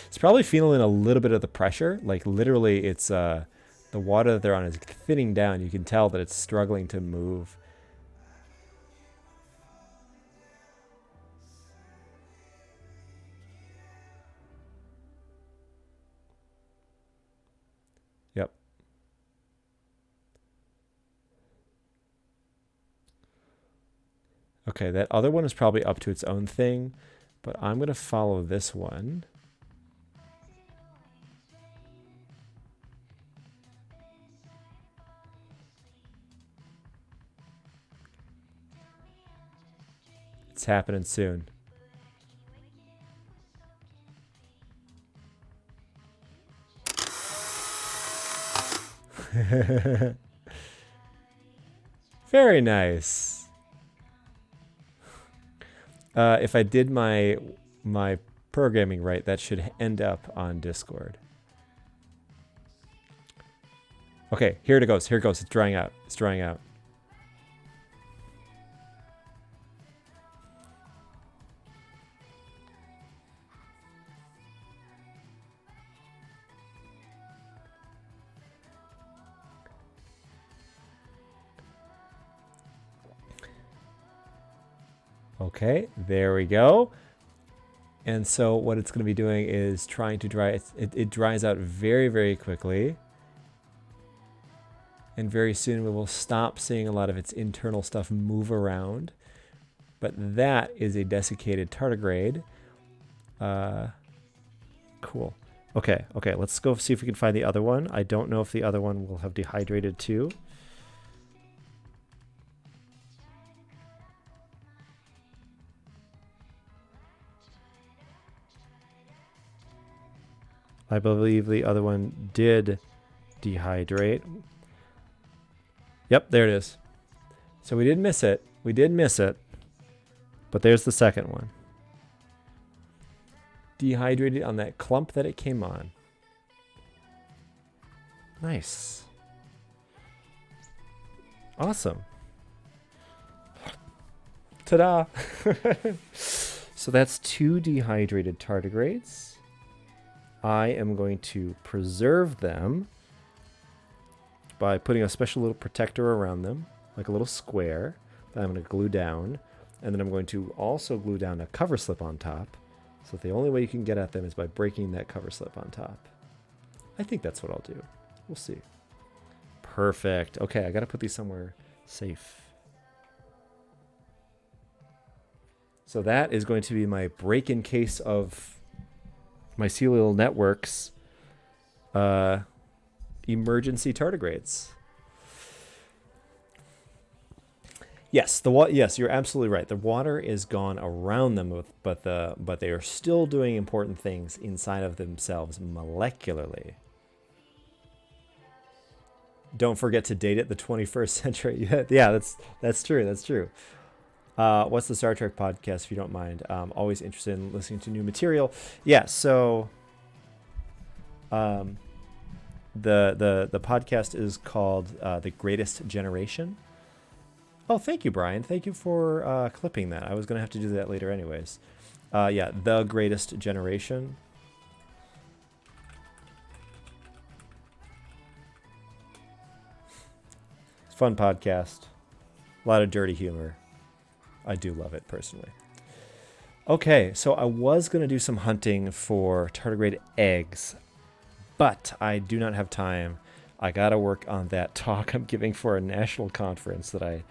It's probably feeling a little bit of the pressure. Like literally it's the water that they're on is thinning down. You can tell that it's struggling to move. Yep. Okay, that other one is probably up to its own thing, but I'm going to follow this one. It's happening soon. Very nice. If I did my programming right, that should end up on Discord. Okay, here it goes. Here it goes. It's drying out. It's drying out. Okay, there we go. And so what it's going to be doing is trying to dry. It dries out very, very quickly. And very soon we will stop seeing a lot of its internal stuff move around. But that is a desiccated tardigrade. Cool. Okay, let's go see if we can find the other one. I don't know if the other one will have dehydrated too. I believe the other one did dehydrate. Yep, there it is. So we did miss it. We did miss it. But there's the second one. Dehydrated on that clump that it came on. Nice. Awesome. Ta-da! So that's 2 dehydrated tardigrades. I am going to preserve them by putting a special little protector around them, like a little square that I'm going to glue down. And then I'm going to also glue down a cover slip on top. So the only way you can get at them is by breaking that cover slip on top. I think that's what I'll do. We'll see. Perfect. Okay, I got to put these somewhere safe. So that is going to be my break-in case of mycelial networks emergency tardigrades. Yes, yes, you're absolutely right. The water is gone around them, but they are still doing important things inside of themselves molecularly. Don't forget to date it the 21st century. Yeah, that's true. That's true. What's the Star Trek podcast, if you don't mind? Always interested in listening to new material. Yeah, so the podcast is called The Greatest Generation. Oh, thank you, Brian. Thank you for clipping that. I was going to have to do that later anyways. Yeah, The Greatest Generation. It's a fun podcast. A lot of dirty humor. I do love it personally. Okay, so I was going to do some hunting for tardigrade eggs, but I do not have time. I got to work on that talk I'm giving for a national conference that I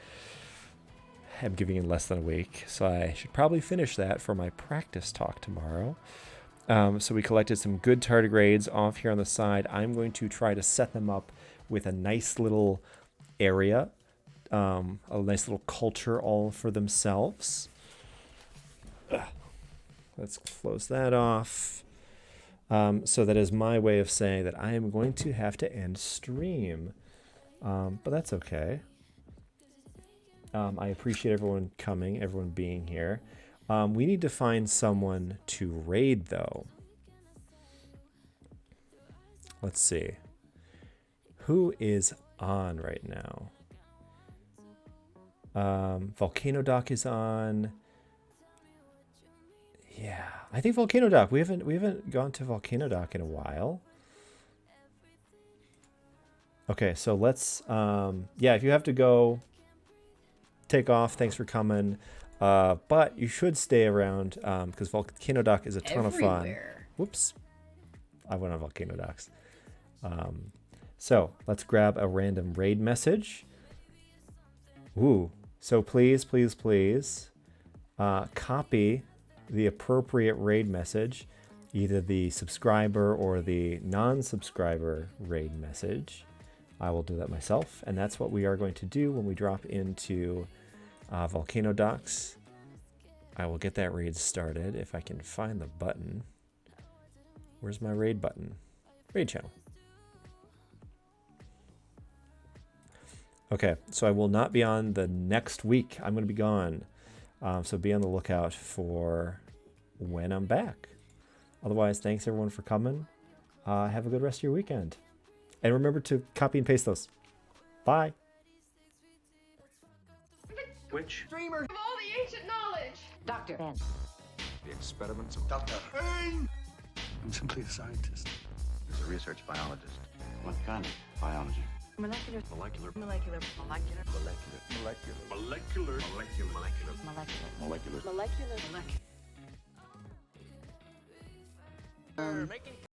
am giving in less than a week. So I should probably finish that for my practice talk tomorrow. So we collected some good tardigrades off here on the side. I'm going to try to set them up with a nice little area, a nice little culture all for themselves. Let's close that off. So that is my way of saying that I am going to have to end stream. But that's okay. I appreciate everyone coming, everyone being here. We need to find someone to raid, though. Let's see. Who is on right now? Volcano Doc is on. Yeah, I think Volcano Doc. We haven't gone to Volcano Doc in a while. Okay, so let's. Yeah, if you have to go, take off. Thanks for coming. But you should stay around because Volcano Doc is a ton of fun. Whoops, I went on Volcano Docs. So let's grab a random raid message. Ooh, so please, please, please, copy the appropriate raid message, either the subscriber or the non-subscriber raid message. I will do that myself, and that's what we are going to do when we drop into Volcano Docs. I will get that raid started if I can find the button. Where's my raid button? Raid channel. Okay, so I will not be on the next week. I'm going to be gone. So be on the lookout for when I'm back. Otherwise, thanks everyone for coming. Have a good rest of your weekend. And remember to copy and paste those. Bye. Which? Dreamer of all the ancient knowledge. Dr. Ben. The experiments of Dr. Hey! I'm simply a scientist. He's a research biologist. What kind of biology? Molecular. Molecular. Molecular. Molecular. Molecular. Molecular. Molecular. Molecular. Molecular. Molecular. Molecular. Making